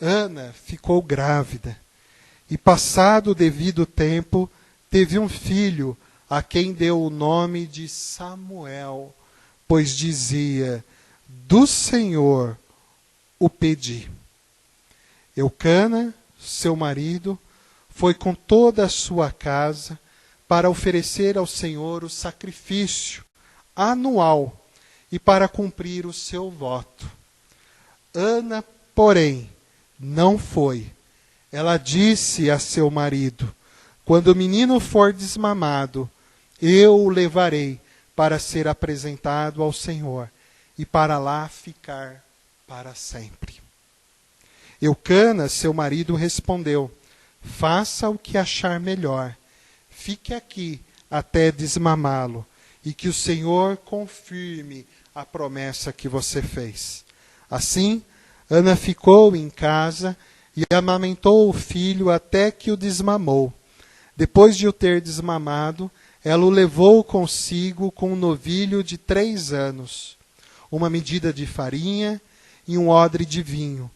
Ana ficou grávida, e passado o devido tempo, teve um filho, a quem deu o nome de Samuel, pois dizia: do Senhor o pedi. Eucana, seu marido, foi com toda a sua casa para oferecer ao Senhor o sacrifício anual e para cumprir o seu voto. Ana, porém, não foi. Ela disse a seu marido: quando o menino for desmamado, eu o levarei para ser apresentado ao Senhor e para lá ficar para sempre. Eucana, seu marido, respondeu: faça o que achar melhor. Fique aqui até desmamá-lo e que o Senhor confirme a promessa que você fez. Assim, Ana ficou em casa e amamentou o filho até que o desmamou. Depois de o ter desmamado, ela o levou consigo com um novilho de 3 anos, uma medida de farinha e um odre de vinho,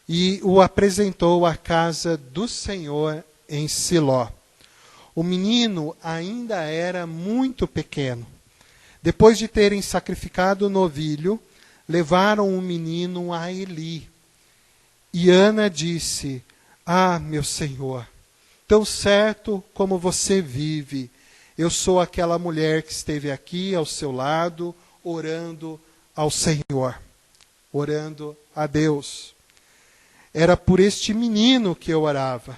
e o apresentou à casa do Senhor em Siló. O menino ainda era muito pequeno. Depois de terem sacrificado o novilho, levaram o menino a Eli. E Ana disse: ah, meu Senhor, tão certo como você vive, eu sou aquela mulher que esteve aqui ao seu lado, orando ao Senhor, orando a Deus. Era por este menino que eu orava.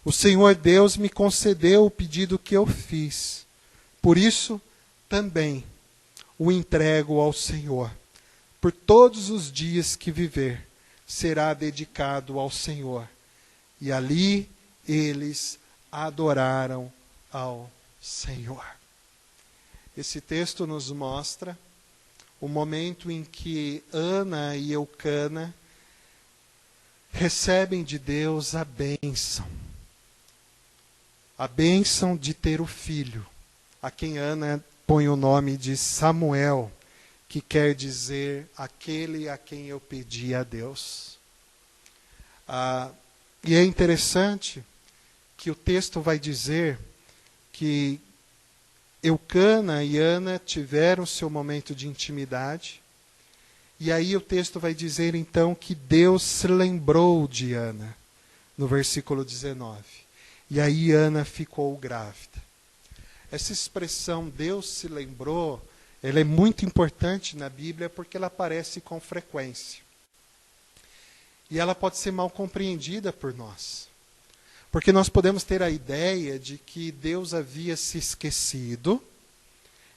O Senhor Deus me concedeu o pedido que eu fiz. Por isso, também o entrego ao Senhor. Por todos os dias que viver, será dedicado ao Senhor. E ali eles adoraram ao Senhor. Esse texto nos mostra o momento em que Ana e Eucana recebem de Deus a bênção. A bênção de ter o filho, a quem Ana põe o nome de Samuel, que quer dizer aquele a quem eu pedi a Deus. E é interessante que o texto vai dizer que Eucana e Ana tiveram seu momento de intimidade, e aí o texto vai dizer então que Deus se lembrou de Ana, no versículo 19. E aí Ana ficou grávida. Essa expressão, Deus se lembrou, ela é muito importante na Bíblia porque ela aparece com frequência. E ela pode ser mal compreendida por nós. Porque nós podemos ter a ideia de que Deus havia se esquecido,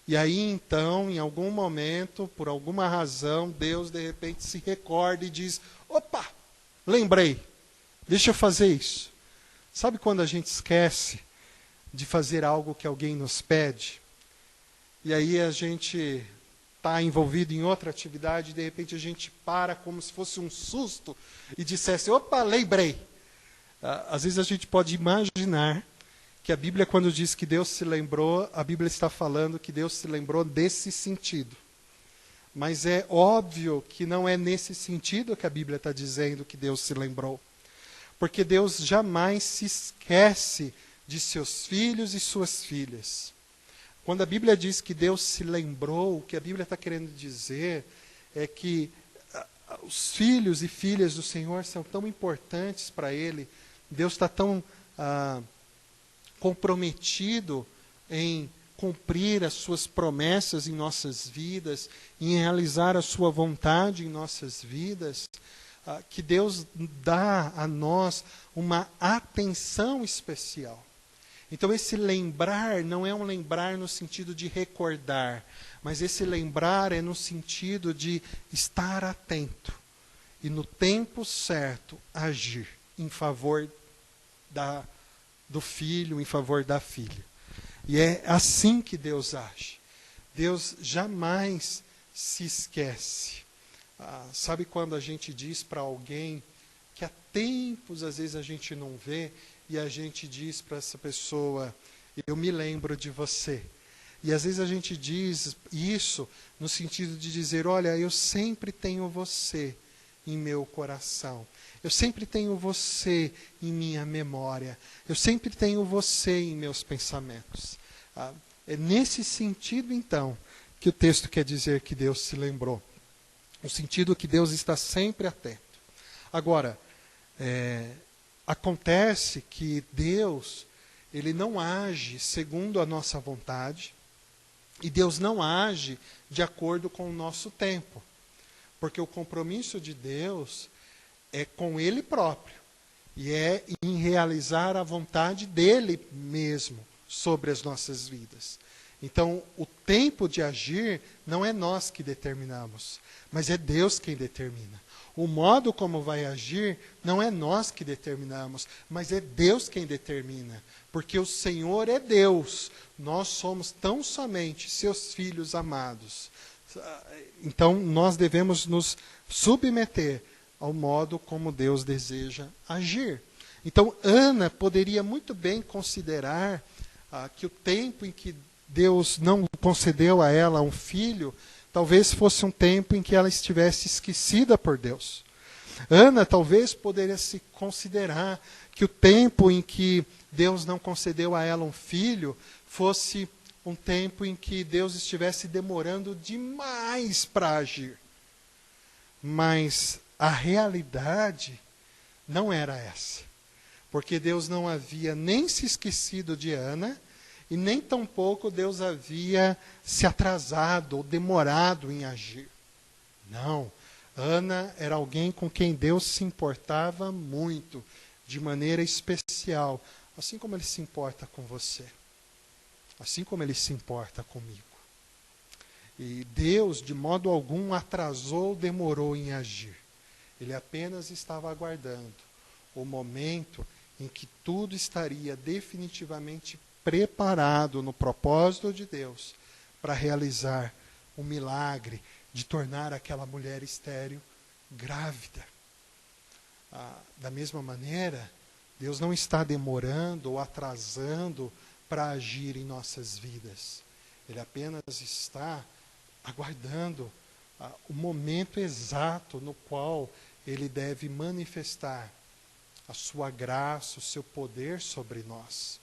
e aí então, em algum momento, por alguma razão, Deus de repente se recorda e diz: opa, lembrei, deixa eu fazer isso. Sabe quando a gente esquece de fazer algo que alguém nos pede? E aí a gente está envolvido em outra atividade e de repente a gente para como se fosse um susto e dissesse: opa, lembrei. Às vezes a gente pode imaginar que a Bíblia, quando diz que Deus se lembrou, a Bíblia está falando que Deus se lembrou desse sentido. Mas é óbvio que não é nesse sentido que a Bíblia está dizendo que Deus se lembrou. Porque Deus jamais se esquece de seus filhos e suas filhas. Quando a Bíblia diz que Deus se lembrou, o que a Bíblia está querendo dizer é que os filhos e filhas do Senhor são tão importantes para Ele. Deus está tão comprometido em cumprir as suas promessas em nossas vidas, em realizar a sua vontade em nossas vidas, que Deus dá a nós uma atenção especial. Então esse lembrar não é um lembrar no sentido de recordar, mas esse lembrar é no sentido de estar atento e no tempo certo agir em favor do filho, em favor da filha. E é assim que Deus age. Deus jamais se esquece. Sabe quando a gente diz para alguém que há tempos, às vezes, a gente não vê, e a gente diz para essa pessoa: eu me lembro de você. E às vezes a gente diz isso no sentido de dizer: olha, eu sempre tenho você em meu coração. Eu sempre tenho você em minha memória. Eu sempre tenho você em meus pensamentos. É nesse sentido, então, que o texto quer dizer que Deus se lembrou. No sentido que Deus está sempre atento. Agora, acontece que Deus, ele não age segundo a nossa vontade, e Deus não age de acordo com o nosso tempo. Porque o compromisso de Deus é com Ele próprio, e é em realizar a vontade dEle mesmo sobre as nossas vidas. Então, o tempo de agir não é nós que determinamos, mas é Deus quem determina. O modo como vai agir não é nós que determinamos, mas é Deus quem determina. Porque o Senhor é Deus, nós somos tão somente seus filhos amados. Então, nós devemos nos submeter ao modo como Deus deseja agir. Então, Ana poderia muito bem considerar que o tempo em que Deus não concedeu a ela um filho, talvez fosse um tempo em que ela estivesse esquecida por Deus. Ana talvez poderia se considerar que o tempo em que Deus não concedeu a ela um filho fosse um tempo em que Deus estivesse demorando demais para agir. Mas a realidade não era essa. Porque Deus não havia nem se esquecido de Ana, e nem tampouco Deus havia se atrasado ou demorado em agir. Não. Ana era alguém com quem Deus se importava muito, de maneira especial, assim como Ele se importa com você, assim como Ele se importa comigo. E Deus, de modo algum, atrasou ou demorou em agir. Ele apenas estava aguardando o momento em que tudo estaria definitivamente preparado no propósito de Deus para realizar o milagre de tornar aquela mulher estéril grávida. Da mesma maneira, Deus não está demorando ou atrasando para agir em nossas vidas. Ele apenas está aguardando o momento exato no qual Ele deve manifestar a sua graça, o seu poder sobre nós.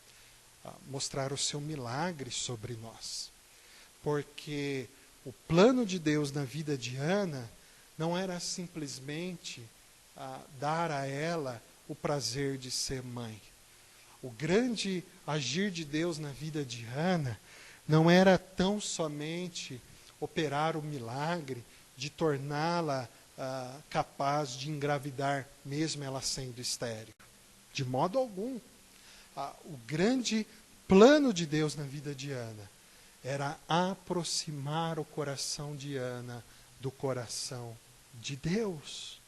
Mostrar o seu milagre sobre nós. Porque o plano de Deus na vida de Ana não era simplesmente dar a ela o prazer de ser mãe. O grande agir de Deus na vida de Ana não era tão somente operar o milagre de torná-la capaz de engravidar, mesmo ela sendo estéril. De modo algum. O grande plano de Deus na vida de Ana era aproximar o coração de Ana do coração de Deus.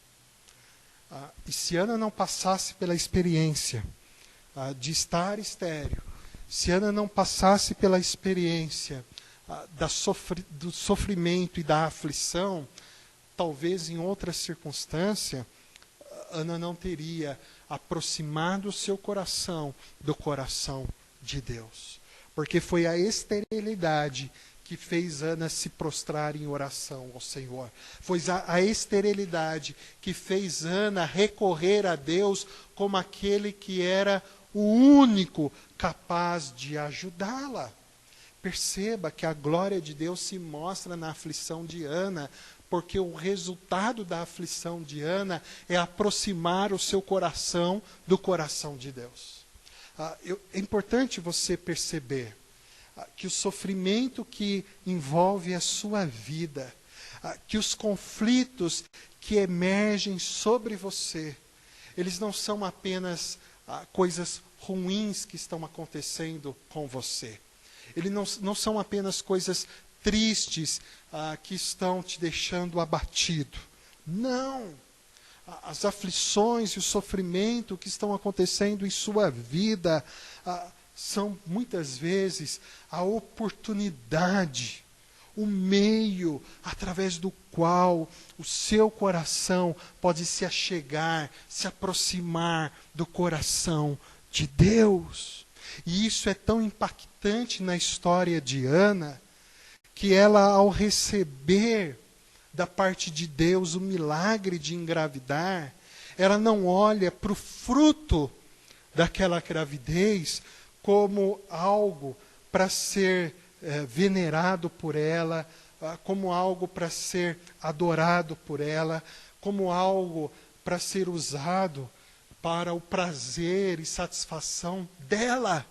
E se Ana não passasse pela experiência de estar estéril, se Ana não passasse pela experiência do sofrimento e da aflição, talvez em outra circunstância, Ana não teria aproximado o seu coração do coração de Deus. Porque foi a esterilidade que fez Ana se prostrar em oração ao Senhor. Foi a esterilidade que fez Ana recorrer a Deus como aquele que era o único capaz de ajudá-la. Perceba que a glória de Deus se mostra na aflição de Ana, porque o resultado da aflição de Ana é aproximar o seu coração do coração de Deus. É importante você perceber que o sofrimento que envolve a sua vida, que os conflitos que emergem sobre você, eles não são apenas coisas ruins que estão acontecendo com você. Eles não são apenas coisas tristes que estão te deixando abatido. Não. As aflições e o sofrimento que estão acontecendo em sua vida são muitas vezes a oportunidade, o meio através do qual o seu coração pode se achegar, se aproximar do coração de Deus. E isso é tão impactante na história de Ana, que ela, ao receber da parte de Deus o milagre de engravidar, ela não olha para o fruto daquela gravidez como algo para ser venerado por ela, como algo para ser adorado por ela, como algo para ser usado para o prazer e satisfação dela.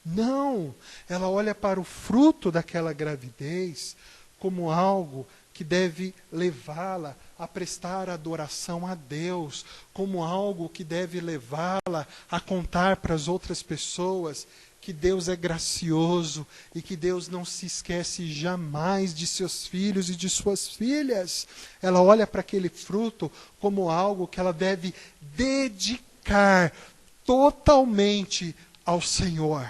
Não, ela olha para o fruto daquela gravidez como algo que deve levá-la a prestar adoração a Deus, como algo que deve levá-la a contar para as outras pessoas que Deus é gracioso e que Deus não se esquece jamais de seus filhos e de suas filhas. Ela olha para aquele fruto como algo que ela deve dedicar totalmente ao Senhor.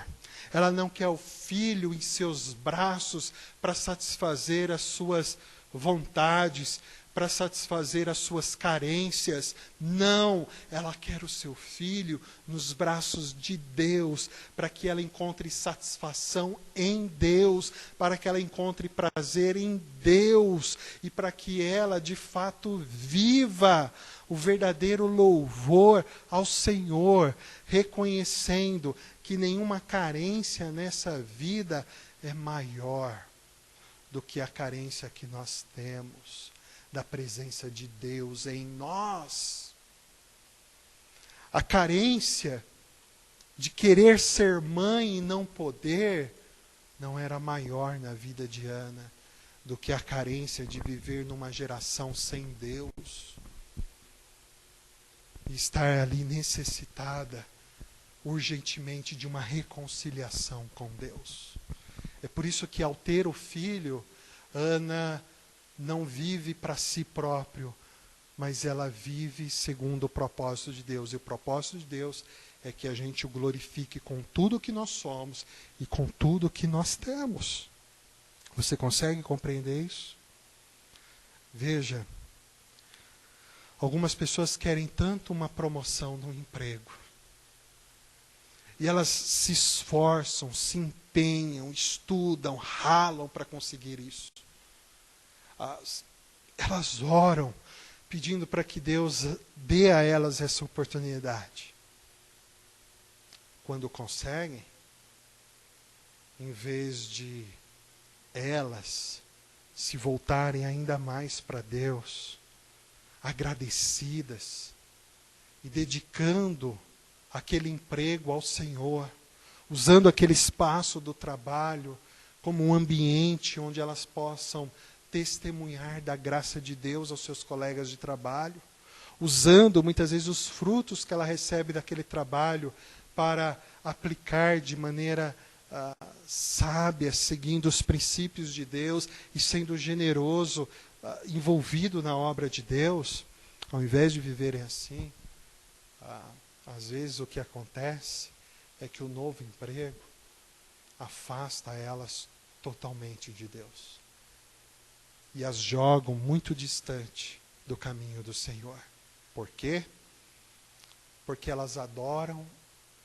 Ela não quer o filho em seus braços para satisfazer as suas vontades, para satisfazer as suas carências. Não, ela quer o seu filho nos braços de Deus, para que ela encontre satisfação em Deus, para que ela encontre prazer em Deus, e para que ela, de fato, viva o verdadeiro louvor ao Senhor, reconhecendo que nenhuma carência nessa vida é maior do que a carência que nós temos da presença de Deus em nós. A carência de querer ser mãe e não poder não era maior na vida de Ana do que a carência de viver numa geração sem Deus e estar ali necessitada urgentemente de uma reconciliação com Deus. É por isso que, ao ter o filho, Ana não vive para si próprio, mas ela vive segundo o propósito de Deus. E o propósito de Deus é que a gente o glorifique com tudo que nós somos e com tudo que nós temos. Você consegue compreender isso? Veja, algumas pessoas querem tanto uma promoção no emprego. E elas se esforçam, se empenham, estudam, ralam para conseguir isso. Elas oram, pedindo para que Deus dê a elas essa oportunidade. Quando conseguem, em vez de elas se voltarem ainda mais para Deus, agradecidas e dedicando aquele emprego ao Senhor, usando aquele espaço do trabalho como um ambiente onde elas possam testemunhar da graça de Deus aos seus colegas de trabalho, usando muitas vezes os frutos que ela recebe daquele trabalho para aplicar de maneira sábia, seguindo os princípios de Deus e sendo generoso, envolvido na obra de Deus. Ao invés de viverem assim, às vezes o que acontece é que o novo emprego afasta elas totalmente de Deus e as jogam muito distante do caminho do Senhor. Por quê? Porque elas adoram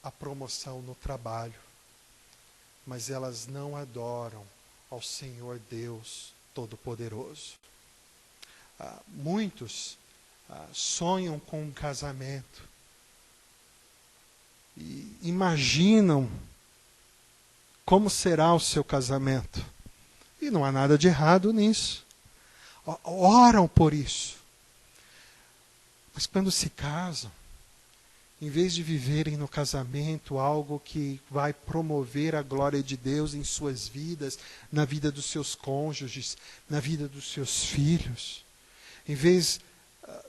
a promoção no trabalho, mas elas não adoram ao Senhor Deus Todo-Poderoso. Muitos sonham com um casamento e imaginam como será o seu casamento. E não há nada de errado nisso. Oram por isso. Mas quando se casam, em vez de viverem no casamento algo que vai promover a glória de Deus em suas vidas, na vida dos seus cônjuges, na vida dos seus filhos, em vez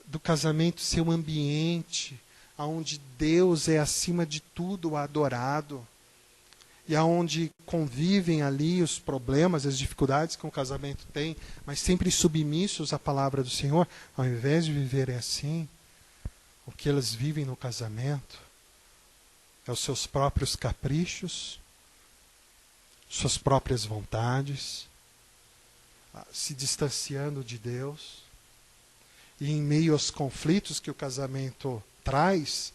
do casamento ser um ambiente onde Deus é acima de tudo adorado, e aonde convivem ali os problemas, as dificuldades que um casamento tem, mas sempre submissos à palavra do Senhor, ao invés de viverem assim, o que elas vivem no casamento é os seus próprios caprichos, suas próprias vontades, se distanciando de Deus, e em meio aos conflitos que o casamento traz,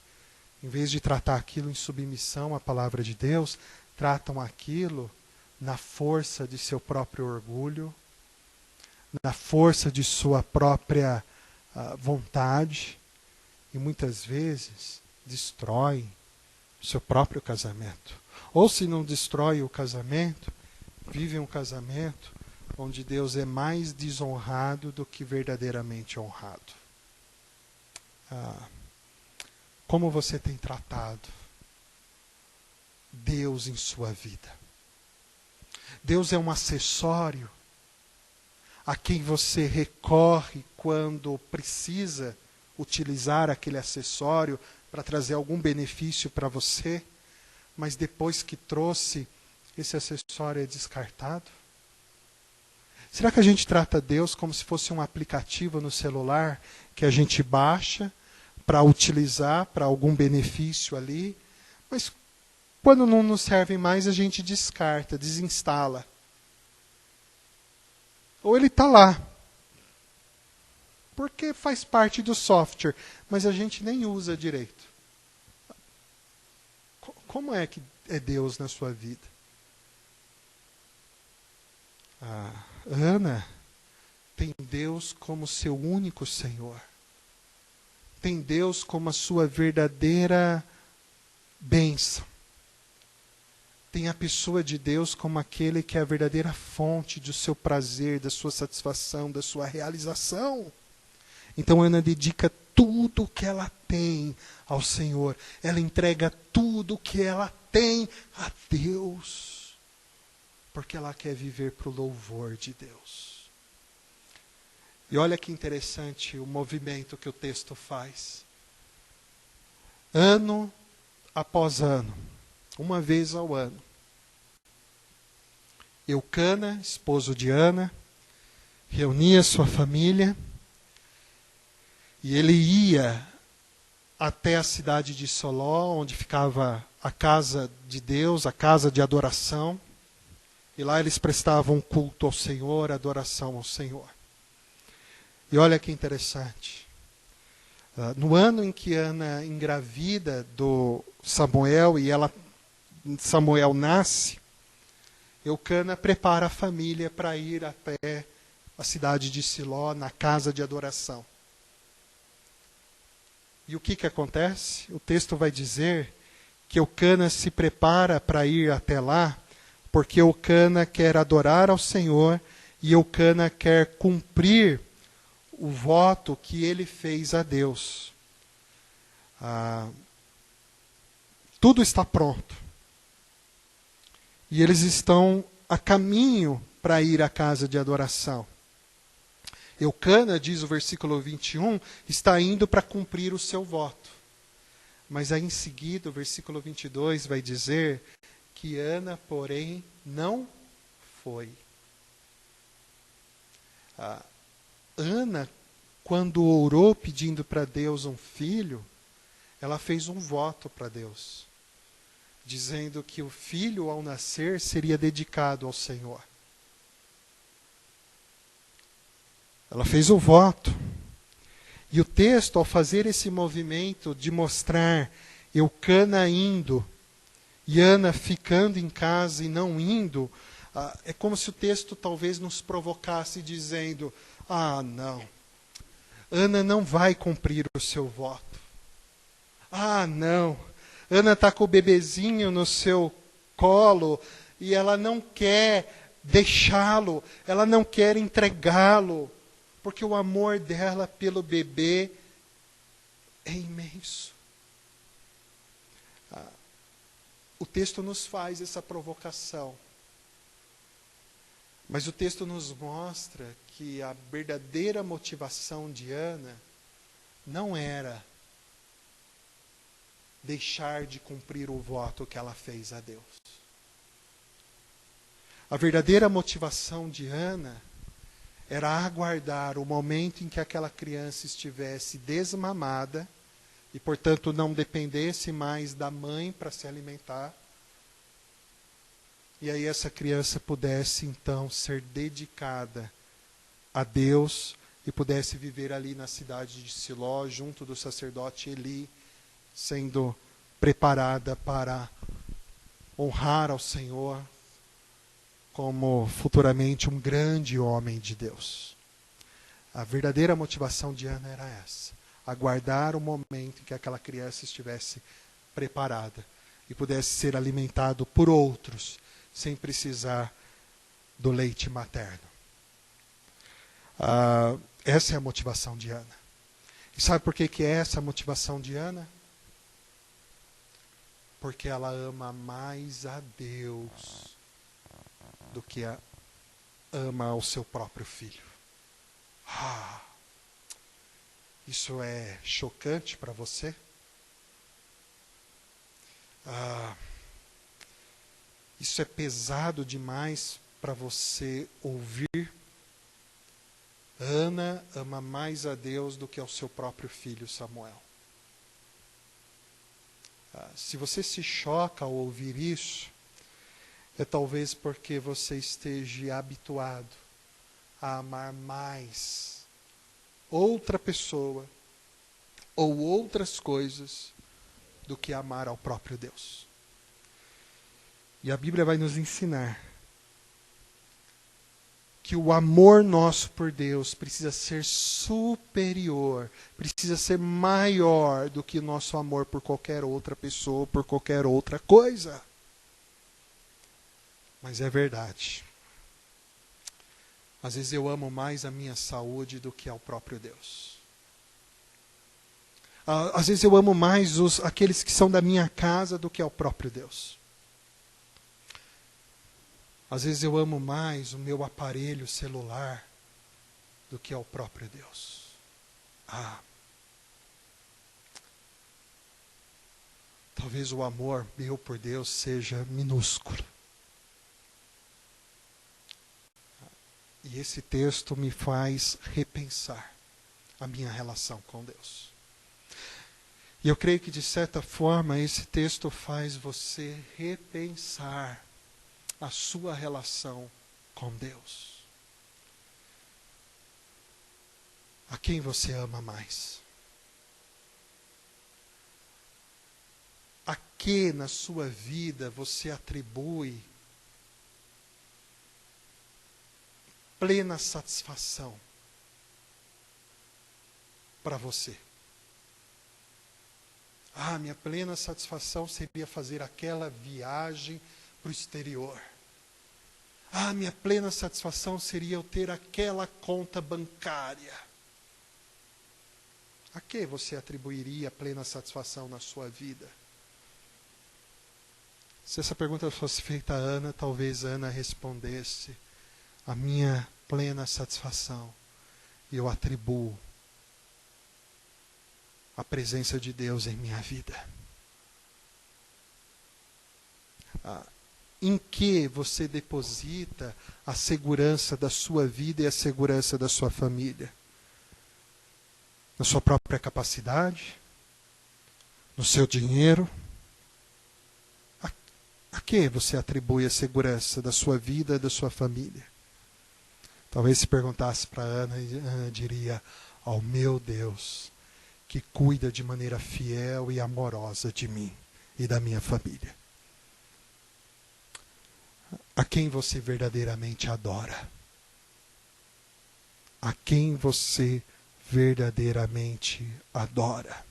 em vez de tratar aquilo em submissão à palavra de Deus, tratam aquilo na força de seu próprio orgulho, na força de sua própria vontade, e muitas vezes destroem o seu próprio casamento. Ou se não destrói o casamento, vivem um casamento onde Deus é mais desonrado do que verdadeiramente honrado. Como você tem tratado Deus em sua vida? Deus é um acessório a quem você recorre quando precisa utilizar aquele acessório para trazer algum benefício para você, mas depois que trouxe, esse acessório é descartado? Será que a gente trata Deus como se fosse um aplicativo no celular que a gente baixa para utilizar para algum benefício ali, mas quando não nos serve mais a gente descarta, desinstala? Ou ele está lá, porque faz parte do software, mas a gente nem usa direito. Como é que é Deus na sua vida? Ana tem Deus como seu único Senhor. Tem Deus como a sua verdadeira bênção. Tem a pessoa de Deus como aquele que é a verdadeira fonte do seu prazer, da sua satisfação, da sua realização. Então Ana dedica tudo o que ela tem ao Senhor. Ela entrega tudo o que ela tem a Deus. Porque ela quer viver para o louvor de Deus. E olha que interessante o movimento que o texto faz. Ano após ano, uma vez ao ano, Eucana, esposo de Ana, reunia sua família e ele ia até a cidade de Soló, onde ficava a casa de Deus, a casa de adoração. E lá eles prestavam culto ao Senhor, adoração ao Senhor. E olha que interessante. No ano em que Ana engravida do Samuel e Samuel nasce, Eucana prepara a família para ir até a cidade de Siló, na casa de adoração. E o que acontece? O texto vai dizer que Eucana se prepara para ir até lá, porque Eucana quer adorar ao Senhor e Eucana quer cumprir o voto que ele fez a Deus. Tudo está pronto. E eles estão a caminho para ir à casa de adoração. Eucana, diz o versículo 21, está indo para cumprir o seu voto. Mas aí em seguida, o versículo 22 vai dizer que Ana, porém, não foi. Ana, quando orou pedindo para Deus um filho, ela fez um voto para Deus, dizendo que o filho, ao nascer, seria dedicado ao Senhor. Ela fez o voto. E o texto, ao fazer esse movimento de mostrar Eucana indo e Ana ficando em casa e não indo, é como se o texto talvez nos provocasse dizendo: não, Ana não vai cumprir o seu voto. Não, Ana está com o bebezinho no seu colo e ela não quer deixá-lo, ela não quer entregá-lo, porque o amor dela pelo bebê é imenso. O texto nos faz essa provocação. Mas o texto nos mostra que a verdadeira motivação de Ana não era deixar de cumprir o voto que ela fez a Deus. A verdadeira motivação de Ana era aguardar o momento em que aquela criança estivesse desmamada e, portanto, não dependesse mais da mãe para se alimentar. E aí essa criança pudesse, então, ser dedicada a Deus e pudesse viver ali na cidade de Siló, junto do sacerdote Eli, sendo preparada para honrar ao Senhor como futuramente um grande homem de Deus. A verdadeira motivação de Ana era essa: aguardar o momento em que aquela criança estivesse preparada e pudesse ser alimentado por outros, sem precisar do leite materno. Essa é a motivação de Ana. E sabe por que é essa a motivação de Ana? Porque ela ama mais a Deus do que ama ao seu próprio filho. Isso é chocante para você? Isso é pesado demais para você ouvir? Ana ama mais a Deus do que ao seu próprio filho Samuel. Se você se choca ao ouvir isso, é talvez porque você esteja habituado a amar mais outra pessoa ou outras coisas do que amar ao próprio Deus. E a Bíblia vai nos ensinar que o amor nosso por Deus precisa ser superior, precisa ser maior do que o nosso amor por qualquer outra pessoa, por qualquer outra coisa. Mas é verdade. Às vezes eu amo mais a minha saúde do que ao próprio Deus. Às vezes eu amo mais aqueles que são da minha casa do que ao próprio Deus. Às vezes eu amo mais o meu aparelho celular do que ao próprio Deus. Talvez o amor meu por Deus seja minúsculo. E esse texto me faz repensar a minha relação com Deus. E eu creio que, de certa forma, esse texto faz você repensar a sua relação com Deus. A quem você ama mais? A que na sua vida você atribui plena satisfação para você? Minha plena satisfação seria fazer aquela viagem para o exterior. Minha plena satisfação seria eu ter aquela conta bancária. A que você atribuiria plena satisfação na sua vida? Se essa pergunta fosse feita a Ana, talvez Ana respondesse: a minha plena satisfação eu atribuo a presença de Deus em minha vida. Em que você deposita a segurança da sua vida e a segurança da sua família? Na sua própria capacidade? No seu dinheiro? A que você atribui a segurança da sua vida e da sua família? Talvez se perguntasse para Ana, Ana diria: ao meu Deus, que cuida de maneira fiel e amorosa de mim e da minha família. A quem você verdadeiramente adora? A quem você verdadeiramente adora?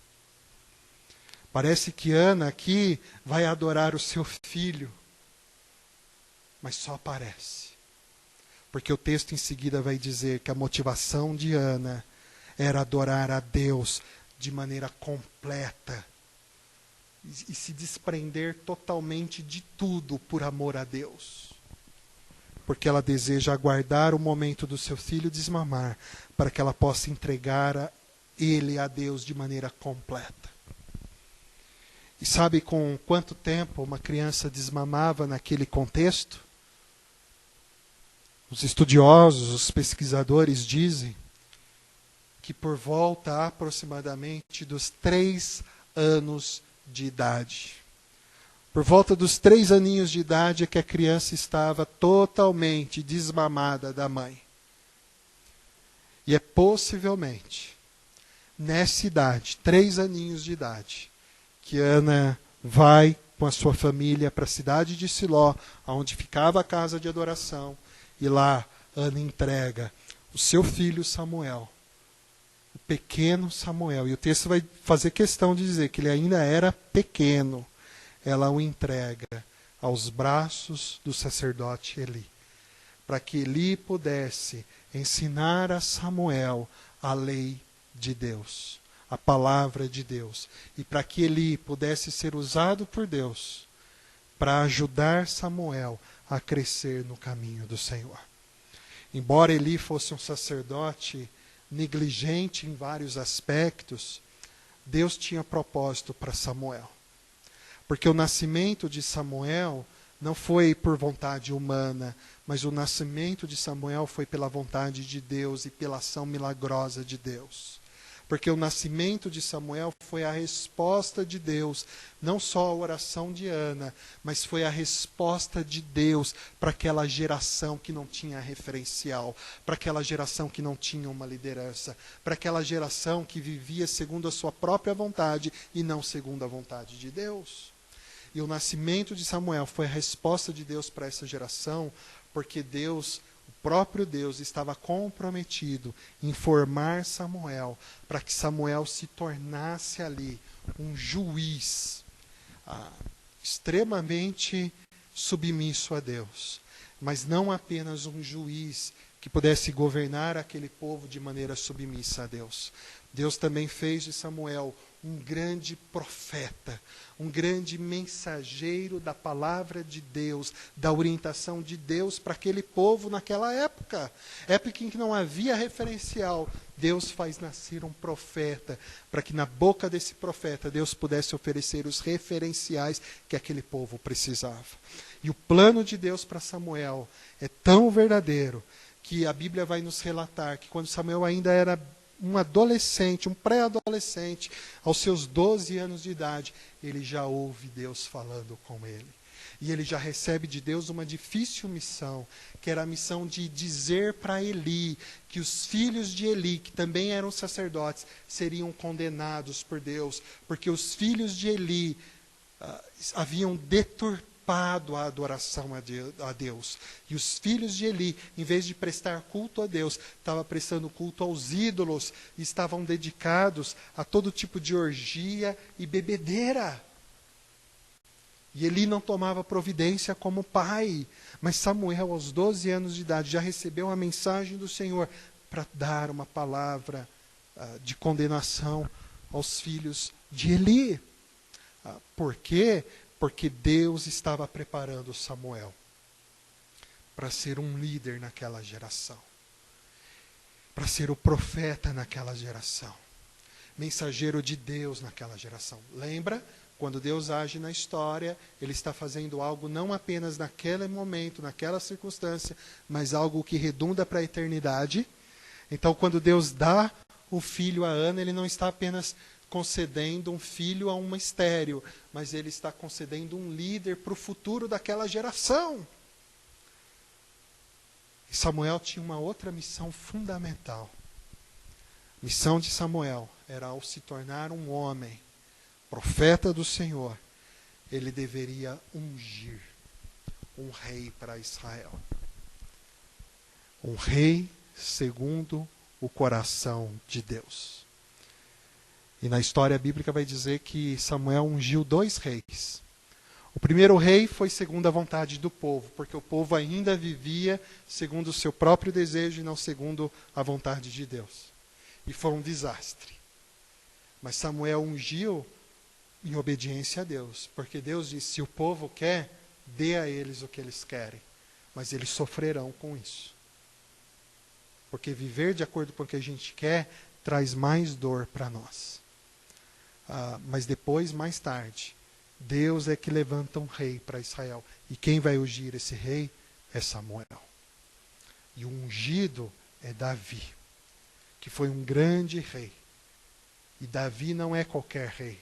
Parece que Ana aqui vai adorar o seu filho, mas só parece. Porque o texto em seguida vai dizer que a motivação de Ana era adorar a Deus de maneira completa e se desprender totalmente de tudo por amor a Deus. Porque ela deseja aguardar o momento do seu filho desmamar para que ela possa entregar ele a Deus de maneira completa. E sabe com quanto tempo uma criança desmamava naquele contexto? Os estudiosos, os pesquisadores dizem que por volta aproximadamente dos 3 anos de idade. Por volta dos 3 aninhos de idade é que a criança estava totalmente desmamada da mãe. E é possivelmente nessa idade, 3 aninhos de idade, que Ana vai com a sua família para a cidade de Siló, onde ficava a casa de adoração, e lá Ana entrega o seu filho Samuel, o pequeno Samuel. E o texto vai fazer questão de dizer que ele ainda era pequeno. Ela o entrega aos braços do sacerdote Eli, para que Eli pudesse ensinar a Samuel a lei de Deus, a palavra de Deus, e para que Eli pudesse ser usado por Deus para ajudar Samuel a crescer no caminho do Senhor. Embora Eli fosse um sacerdote negligente em vários aspectos, Deus tinha propósito para Samuel. Porque o nascimento de Samuel não foi por vontade humana, mas o nascimento de Samuel foi pela vontade de Deus e pela ação milagrosa de Deus. Porque o nascimento de Samuel foi a resposta de Deus, não só a oração de Ana, mas foi a resposta de Deus para aquela geração que não tinha referencial, para aquela geração que não tinha uma liderança, para aquela geração que vivia segundo a sua própria vontade e não segundo a vontade de Deus. E o nascimento de Samuel foi a resposta de Deus para essa geração, porque Deus, o próprio Deus, estava comprometido em formar Samuel, para que Samuel se tornasse ali um juiz extremamente submisso a Deus. Mas não apenas um juiz que pudesse governar aquele povo de maneira submissa a Deus. Deus também fez de Samuel um grande profeta, um grande mensageiro da palavra de Deus, da orientação de Deus para aquele povo naquela época. Época em que não havia referencial. Deus faz nascer um profeta, para que na boca desse profeta Deus pudesse oferecer os referenciais que aquele povo precisava. E o plano de Deus para Samuel é tão verdadeiro, que a Bíblia vai nos relatar que quando Samuel ainda era um adolescente, um pré-adolescente, aos seus 12 anos de idade, ele já ouve Deus falando com ele. E ele já recebe de Deus uma difícil missão, que era a missão de dizer para Eli que os filhos de Eli, que também eram sacerdotes, seriam condenados por Deus, porque os filhos de Eli haviam deturpado a adoração a Deus. E os filhos de Eli, em vez de prestar culto a Deus, estavam prestando culto aos ídolos, e estavam dedicados a todo tipo de orgia e bebedeira. E Eli não tomava providência como pai, mas Samuel, aos 12 anos de idade, já recebeu a mensagem do Senhor para dar uma palavra de condenação aos filhos de Eli. Por quê? Porque Deus estava preparando Samuel para ser um líder naquela geração, para ser o profeta naquela geração, mensageiro de Deus naquela geração. Lembra? Quando Deus age na história, Ele está fazendo algo não apenas naquele momento, naquela circunstância, mas algo que redunda para a eternidade. Então, quando Deus dá o filho a Ana, Ele não está apenas concedendo um filho a uma estéril, mas Ele está concedendo um líder para o futuro daquela geração. E Samuel tinha uma outra missão fundamental. A missão de Samuel era, ao se tornar um homem, profeta do Senhor, ele deveria ungir um rei para Israel. Um rei segundo o coração de Deus. E na história bíblica vai dizer que Samuel ungiu 2 reis. O primeiro rei foi segundo a vontade do povo, porque o povo ainda vivia segundo o seu próprio desejo e não segundo a vontade de Deus. E foi um desastre. Mas Samuel ungiu em obediência a Deus, porque Deus disse: se o povo quer, dê a eles o que eles querem, mas eles sofrerão com isso. Porque viver de acordo com o que a gente quer traz mais dor para nós. Mas depois, mais tarde, Deus é que levanta um rei para Israel. E quem vai ungir esse rei é Samuel. E o ungido é Davi, que foi um grande rei. E Davi não é qualquer rei.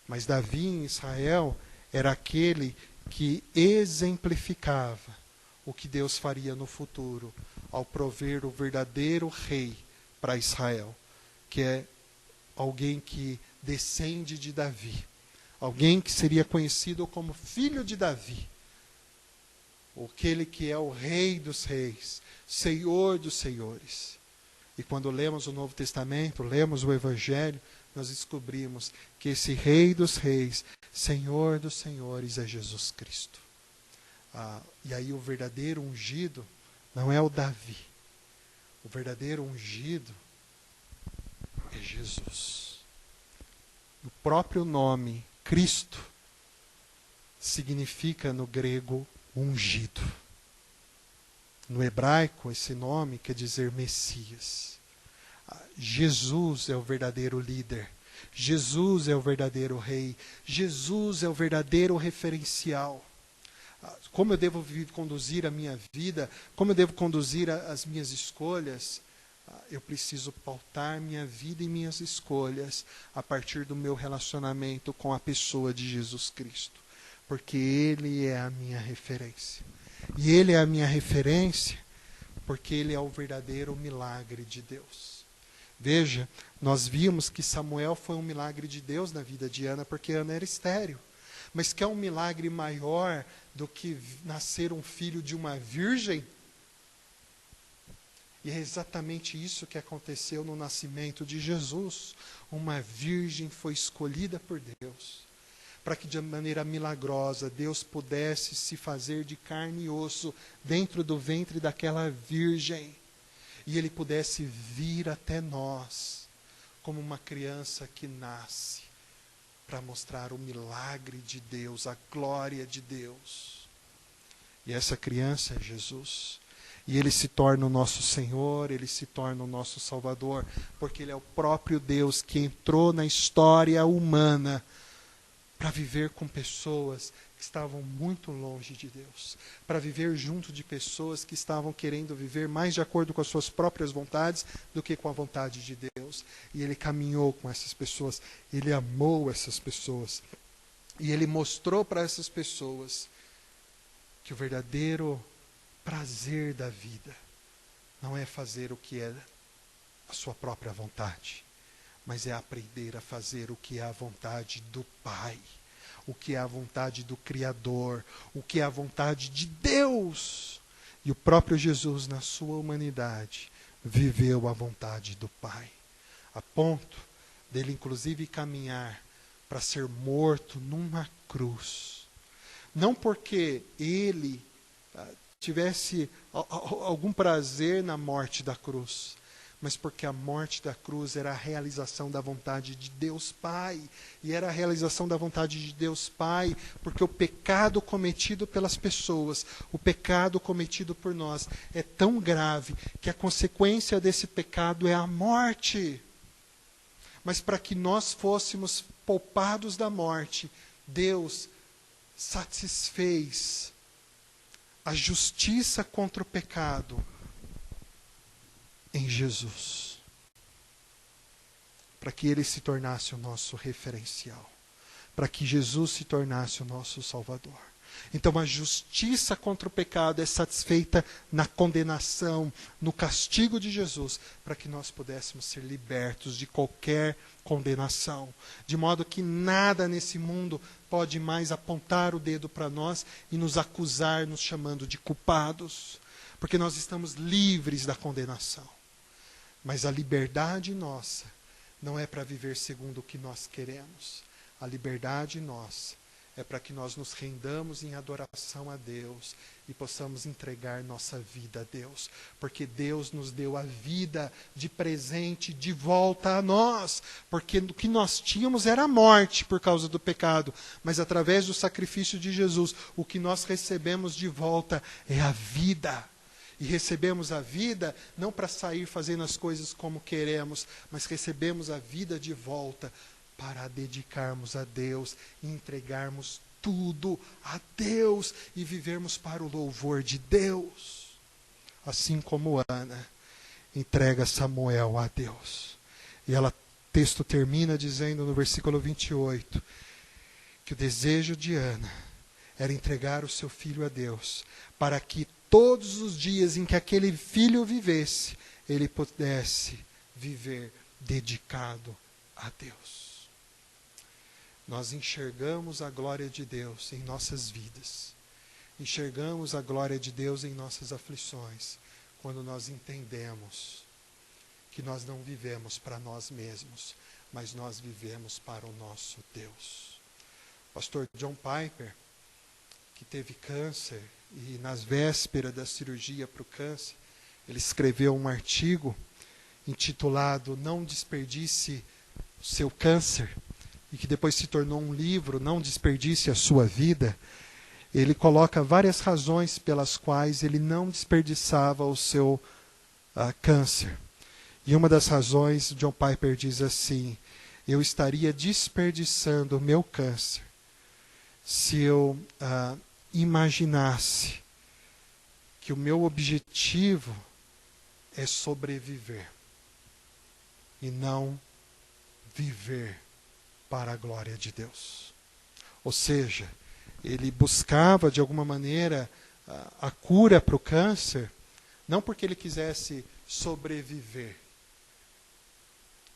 Mas Davi em Israel era aquele que exemplificava o que Deus faria no futuro, ao prover o verdadeiro rei para Israel, que é alguém que descende de Davi, alguém que seria conhecido como filho de Davi, aquele que é o rei dos reis, senhor dos senhores. E quando lemos o Novo Testamento, lemos o Evangelho, nós descobrimos que esse rei dos reis, senhor dos senhores, é Jesus Cristo. E aí o verdadeiro ungido não é o Davi. O verdadeiro ungido é Jesus. O próprio nome, Cristo, significa no grego ungido. No hebraico, esse nome quer dizer Messias. Jesus é o verdadeiro líder. Jesus é o verdadeiro rei. Jesus é o verdadeiro referencial. Como eu devo conduzir a minha vida, como eu devo conduzir as minhas escolhas, eu preciso pautar minha vida e minhas escolhas a partir do meu relacionamento com a pessoa de Jesus Cristo. Porque Ele é a minha referência. E Ele é a minha referência porque Ele é o verdadeiro milagre de Deus. Veja, nós vimos que Samuel foi um milagre de Deus na vida de Ana, porque Ana era estéril. Mas quer um milagre maior do que nascer um filho de uma virgem? E é exatamente isso que aconteceu no nascimento de Jesus. Uma virgem foi escolhida por Deus, para que de maneira milagrosa Deus pudesse se fazer de carne e osso dentro do ventre daquela virgem. E Ele pudesse vir até nós, como uma criança que nasce, para mostrar o milagre de Deus, a glória de Deus. E essa criança é Jesus. E Ele se torna o nosso Senhor, Ele se torna o nosso Salvador, porque Ele é o próprio Deus que entrou na história humana para viver com pessoas que estavam muito longe de Deus, para viver junto de pessoas que estavam querendo viver mais de acordo com as suas próprias vontades do que com a vontade de Deus. E Ele caminhou com essas pessoas, Ele amou essas pessoas, e Ele mostrou para essas pessoas que o verdadeiro prazer da vida não é fazer o que é a sua própria vontade, mas é aprender a fazer o que é a vontade do Pai, o que é a vontade do Criador, o que é a vontade de Deus. E o próprio Jesus, na sua humanidade, viveu a vontade do Pai, a ponto dele, inclusive, caminhar para ser morto numa cruz. Não porque ele tivesse algum prazer na morte da cruz, mas porque a morte da cruz era a realização da vontade de Deus Pai. E era a realização da vontade de Deus Pai, porque o pecado cometido pelas pessoas, o pecado cometido por nós, é tão grave que a consequência desse pecado é a morte. Mas para que nós fôssemos poupados da morte, Deus satisfez a justiça contra o pecado em Jesus, para que Ele se tornasse o nosso referencial, para que Jesus se tornasse o nosso Salvador. Então a justiça contra o pecado é satisfeita na condenação, no castigo de Jesus, para que nós pudéssemos ser libertos de qualquer condenação, de modo que nada nesse mundo pode mais apontar o dedo para nós e nos acusar, nos chamando de culpados, porque nós estamos livres da condenação. Mas a liberdade nossa não é para viver segundo o que nós queremos. A liberdade nossa é para que nós nos rendamos em adoração a Deus e possamos entregar nossa vida a Deus. Porque Deus nos deu a vida de presente de volta a nós. Porque o que nós tínhamos era a morte por causa do pecado. Mas através do sacrifício de Jesus, o que nós recebemos de volta é a vida. E recebemos a vida não para sair fazendo as coisas como queremos, mas recebemos a vida de volta para dedicarmos a Deus e entregarmos tudo a Deus e vivermos para o louvor de Deus. Assim como Ana entrega Samuel a Deus. E o texto termina dizendo no versículo 28 que o desejo de Ana era entregar o seu filho a Deus, para que todos os dias em que aquele filho vivesse, ele pudesse viver dedicado a Deus. Nós enxergamos a glória de Deus em nossas vidas. Enxergamos a glória de Deus em nossas aflições, quando nós entendemos que nós não vivemos para nós mesmos, mas nós vivemos para o nosso Deus. Pastor John Piper que teve câncer e nas vésperas da cirurgia para o câncer, ele escreveu um artigo intitulado Não Desperdice o Seu Câncer, e que depois se tornou um livro, Não Desperdice a Sua Vida. Ele coloca várias razões pelas quais ele não desperdiçava o seu câncer. E uma das razões, John Piper diz assim: eu estaria desperdiçando o meu câncer se eu imaginasse que o meu objetivo é sobreviver e não viver para a glória de Deus. Ou seja, ele buscava de alguma maneira a cura para o câncer, não porque ele quisesse sobreviver.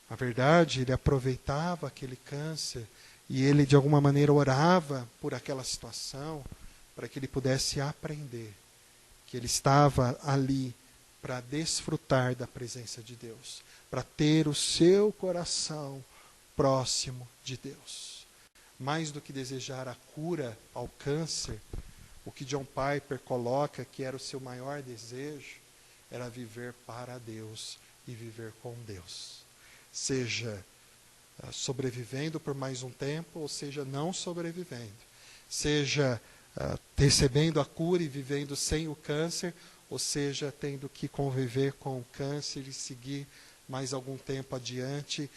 Na verdade, ele aproveitava aquele câncer e ele de alguma maneira orava por aquela situação para que ele pudesse aprender que ele estava ali para desfrutar da presença de Deus, para ter o seu coração próximo de Deus. Mais do que desejar a cura ao câncer, o que John Piper coloca que era o seu maior desejo era viver para Deus e viver com Deus. Seja sobrevivendo por mais um tempo, ou seja, não sobrevivendo. Seja recebendo a cura e vivendo sem o câncer, ou seja, tendo que conviver com o câncer e seguir mais algum tempo adiante,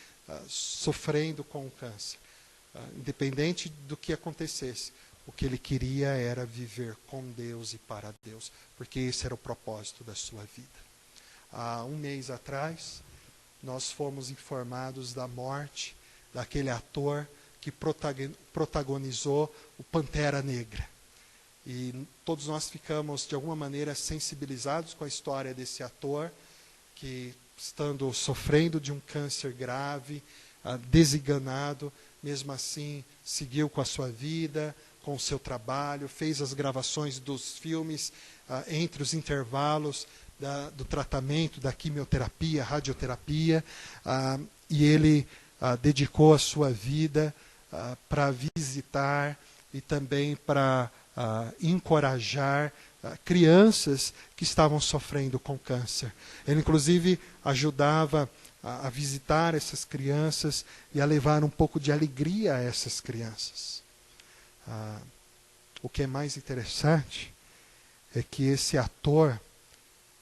sofrendo com o câncer. Independente do que acontecesse, o que ele queria era viver com Deus e para Deus, porque esse era o propósito da sua vida. Há um mês atrás, nós fomos informados da morte daquele ator que protagonizou o Pantera Negra. E todos nós ficamos, de alguma maneira, sensibilizados com a história desse ator, que, estando sofrendo de um câncer grave, desenganado, mesmo assim, seguiu com a sua vida, com o seu trabalho, fez as gravações dos filmes entre os intervalos do tratamento, da quimioterapia, radioterapia, e ele dedicou a sua vida para visitar e também para encorajar crianças que estavam sofrendo com câncer. Ele, inclusive, ajudava a visitar essas crianças e a levar um pouco de alegria a essas crianças. O que é mais interessante é que esse ator,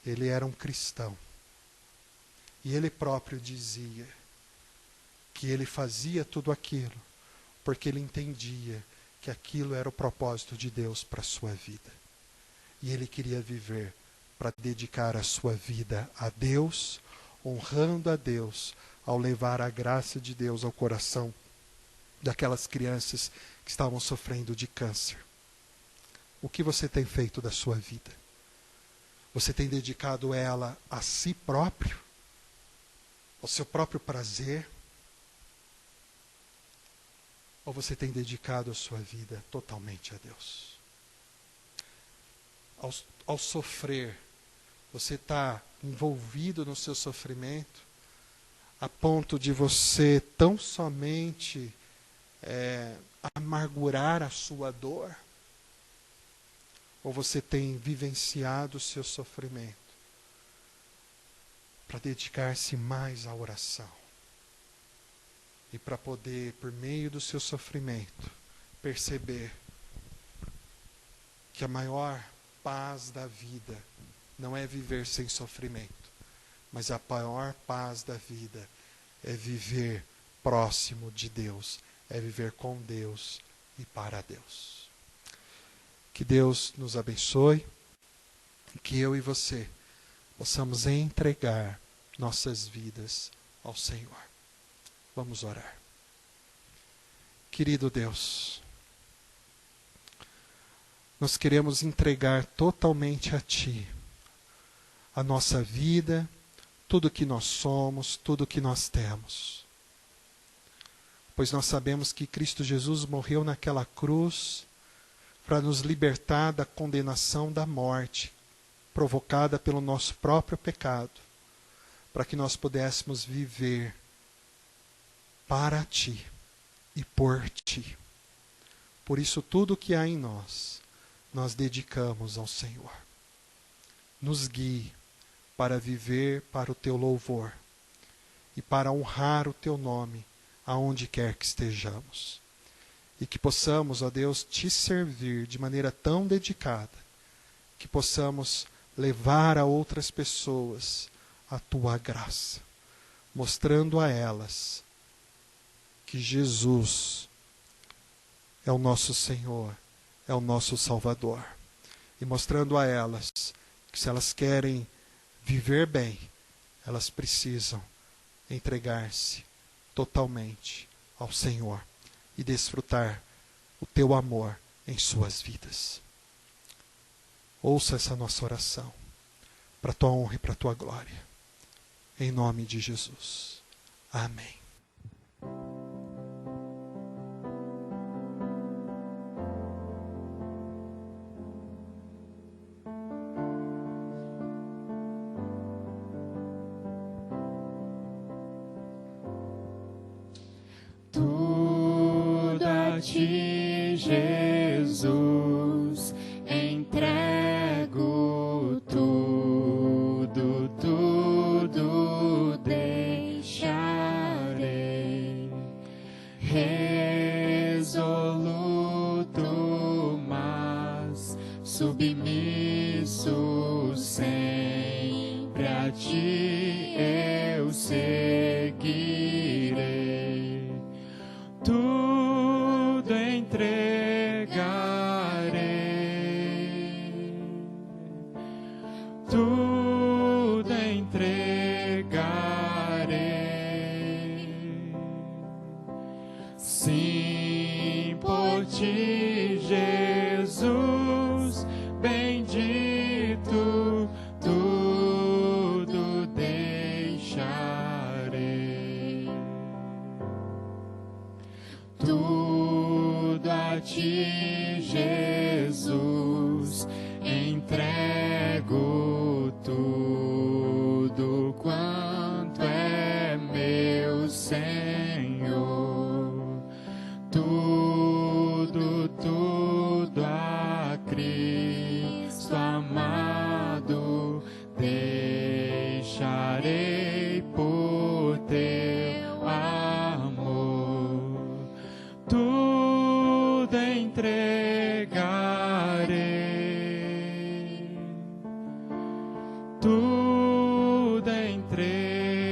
ele era um cristão. E ele próprio dizia que ele fazia tudo aquilo porque ele entendia que aquilo era o propósito de Deus para a sua vida. E ele queria viver para dedicar a sua vida a Deus, honrando a Deus, ao levar a graça de Deus ao coração daquelas crianças que estavam sofrendo de câncer. O que você tem feito da sua vida? Você tem dedicado ela a si próprio? Ao seu próprio prazer? Ou você tem dedicado a sua vida totalmente a Deus? Ao sofrer, você está envolvido no seu sofrimento a ponto de você tão somente amargurar a sua dor? Ou você tem vivenciado o seu sofrimento para dedicar-se mais à oração? E para poder, por meio do seu sofrimento, perceber que a maior paz da vida não é viver sem sofrimento, mas a maior paz da vida é viver próximo de Deus, é viver com Deus e para Deus. Que Deus nos abençoe, que eu e você possamos entregar nossas vidas ao Senhor. Vamos orar. Querido Deus, nós queremos entregar totalmente a Ti a nossa vida, tudo que nós somos, tudo que nós temos. Pois nós sabemos que Cristo Jesus morreu naquela cruz para nos libertar da condenação da morte provocada pelo nosso próprio pecado, para que nós pudéssemos viver para Ti e por Ti. Por isso, tudo que há em nós, nós dedicamos ao Senhor. Nos guie para viver para o teu louvor e para honrar o teu nome aonde quer que estejamos. E que possamos, ó Deus, te servir de maneira tão dedicada, que possamos levar a outras pessoas a tua graça, mostrando a elas que Jesus é o nosso Senhor, é o nosso Salvador. E mostrando a elas que se elas querem viver bem, elas precisam entregar-se totalmente ao Senhor e desfrutar o teu amor em suas vidas. Ouça essa nossa oração, para a tua honra e para a tua glória. Em nome de Jesus. Amém. Tudo a ti, Jesus, entrego tudo, tudo deixarei, resoluto, mas submisso sempre a ti eu seguirei. Tudo entregarei, tudo entregarei. Sim, por ti, Jesus, bendito, tudo deixarei. Tudo a ti, Jesus, entrego tudo quanto é meu, Senhor. Tudo, tudo a Cristo amado deixarei por teu amor. Tudo entregarei, tudo entregarei.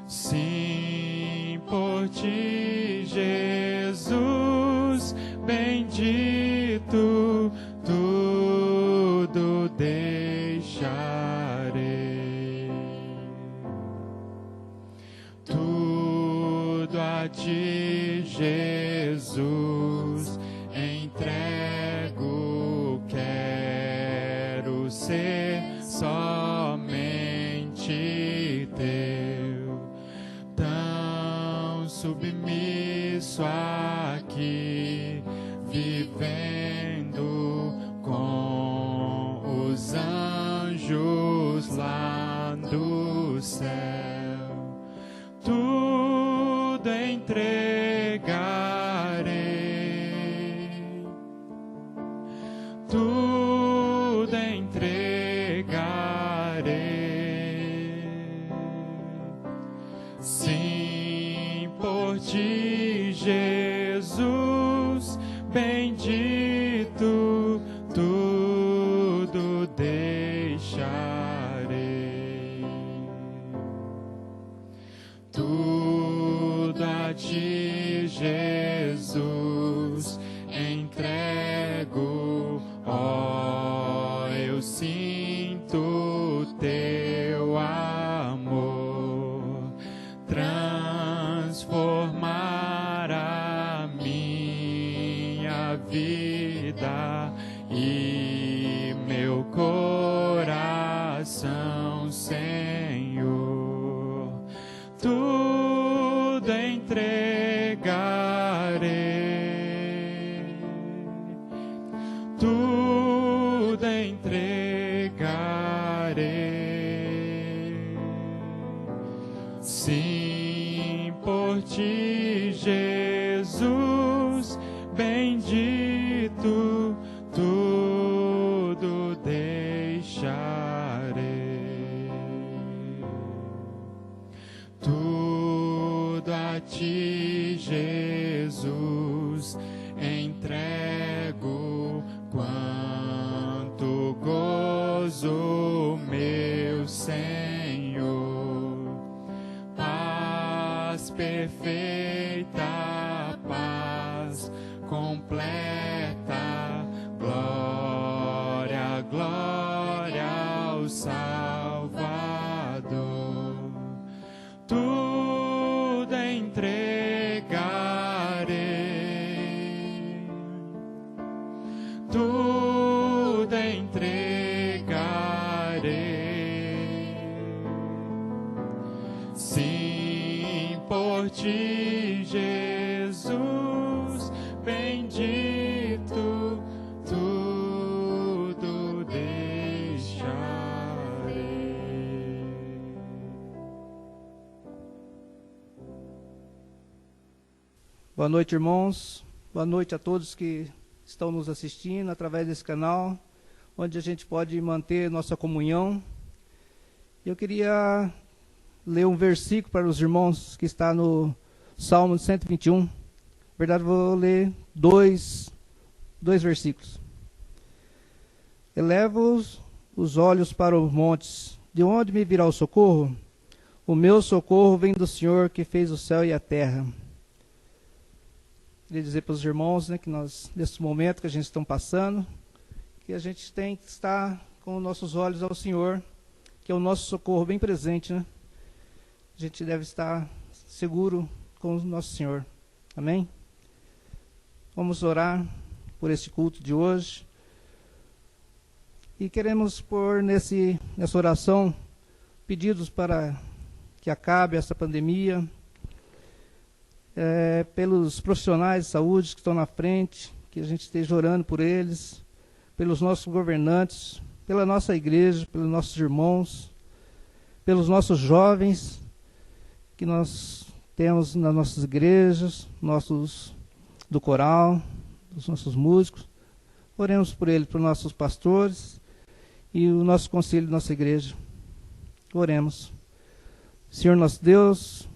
Sim, por ti, Jesus, bendito, tudo deixarei. Tudo a ti, Jesus, entrego, quero ser somente teu, tão submisso aqui, vivendo com os anjos lá do céu. Tudo entregarei, tudo entregarei. Sim, por ti, Jesus, bendito, tudo deixarei. Tudo a ti, Jesus, entrego, ó, eu sinto teu amor transformar a minha vida e meu coração, Senhor. Tudo entregarei, tudo entregarei. Sim, por ti, Jesus, ti, Jesus, entrego quanto gozo, meu Senhor. Paz perfeita, paz completa, glória, glória ao Salvador. Tudo entregarei, tudo entregarei. Sim, por ti, Jesus, bendito, tudo deixarei. Boa noite, irmãos. Boa noite a todos que estão nos assistindo através desse canal, onde a gente pode manter nossa comunhão. Eu queria ler um versículo para os irmãos que está no Salmo 121. Na verdade, vou ler dois versículos. Elevo os olhos para os montes. De onde me virá o socorro? O meu socorro vem do Senhor que fez o céu e a terra. Queria dizer para os irmãos, né, que nós, nesse momento que a gente está passando, que a gente tem que estar com os nossos olhos ao Senhor, que é o nosso socorro bem presente, né? A gente deve estar seguro com o nosso Senhor. Amém? Vamos orar por esse culto de hoje. E queremos pôr nessa oração pedidos para que acabe essa pandemia, pelos profissionais de saúde que estão na frente, que a gente esteja orando por eles, pelos nossos governantes, pela nossa igreja, pelos nossos irmãos, pelos nossos jovens que nós temos nas nossas igrejas, nossos do coral, dos nossos músicos. Oremos por eles, por nossos pastores e o nosso conselho da nossa igreja. Oremos. Senhor nosso Deus,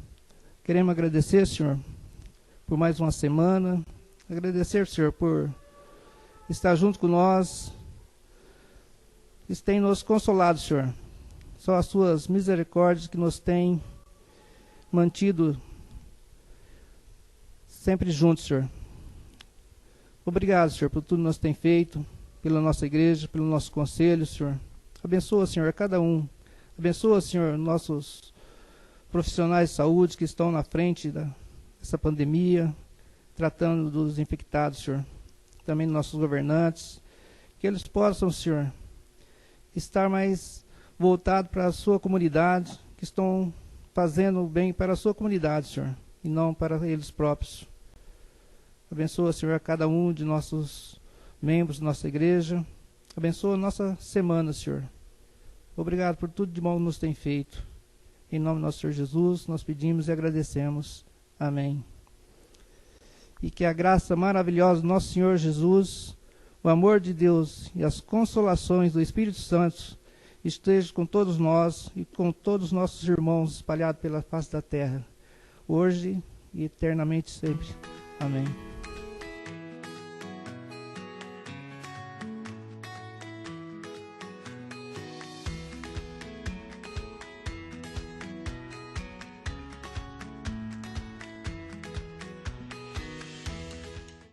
queremos agradecer, Senhor, por mais uma semana. Agradecer, Senhor, por estar junto com nós. Isso tem nos consolado, Senhor. São as suas misericórdias que nos têm mantido sempre juntos, Senhor. Obrigado, Senhor, por tudo que nós tem feito, pela nossa igreja, pelo nosso conselho, Senhor. Abençoa, Senhor, a cada um. Abençoa, Senhor, nossos profissionais de saúde que estão na frente dessa pandemia, tratando dos infectados, Senhor. Também nossos governantes, que eles possam, Senhor, estar mais voltados para a sua comunidade, que estão fazendo o bem para a sua comunidade, Senhor, e não para eles próprios. Abençoa, Senhor, a cada um de nossos membros da nossa igreja. Abençoa a nossa semana, Senhor. Obrigado por tudo de bom que nos tem feito. Em nome do nosso Senhor Jesus, nós pedimos e agradecemos. Amém. E que a graça maravilhosa do nosso Senhor Jesus, o amor de Deus e as consolações do Espírito Santo estejam com todos nós e com todos os nossos irmãos espalhados pela face da terra, hoje e eternamente sempre. Amém.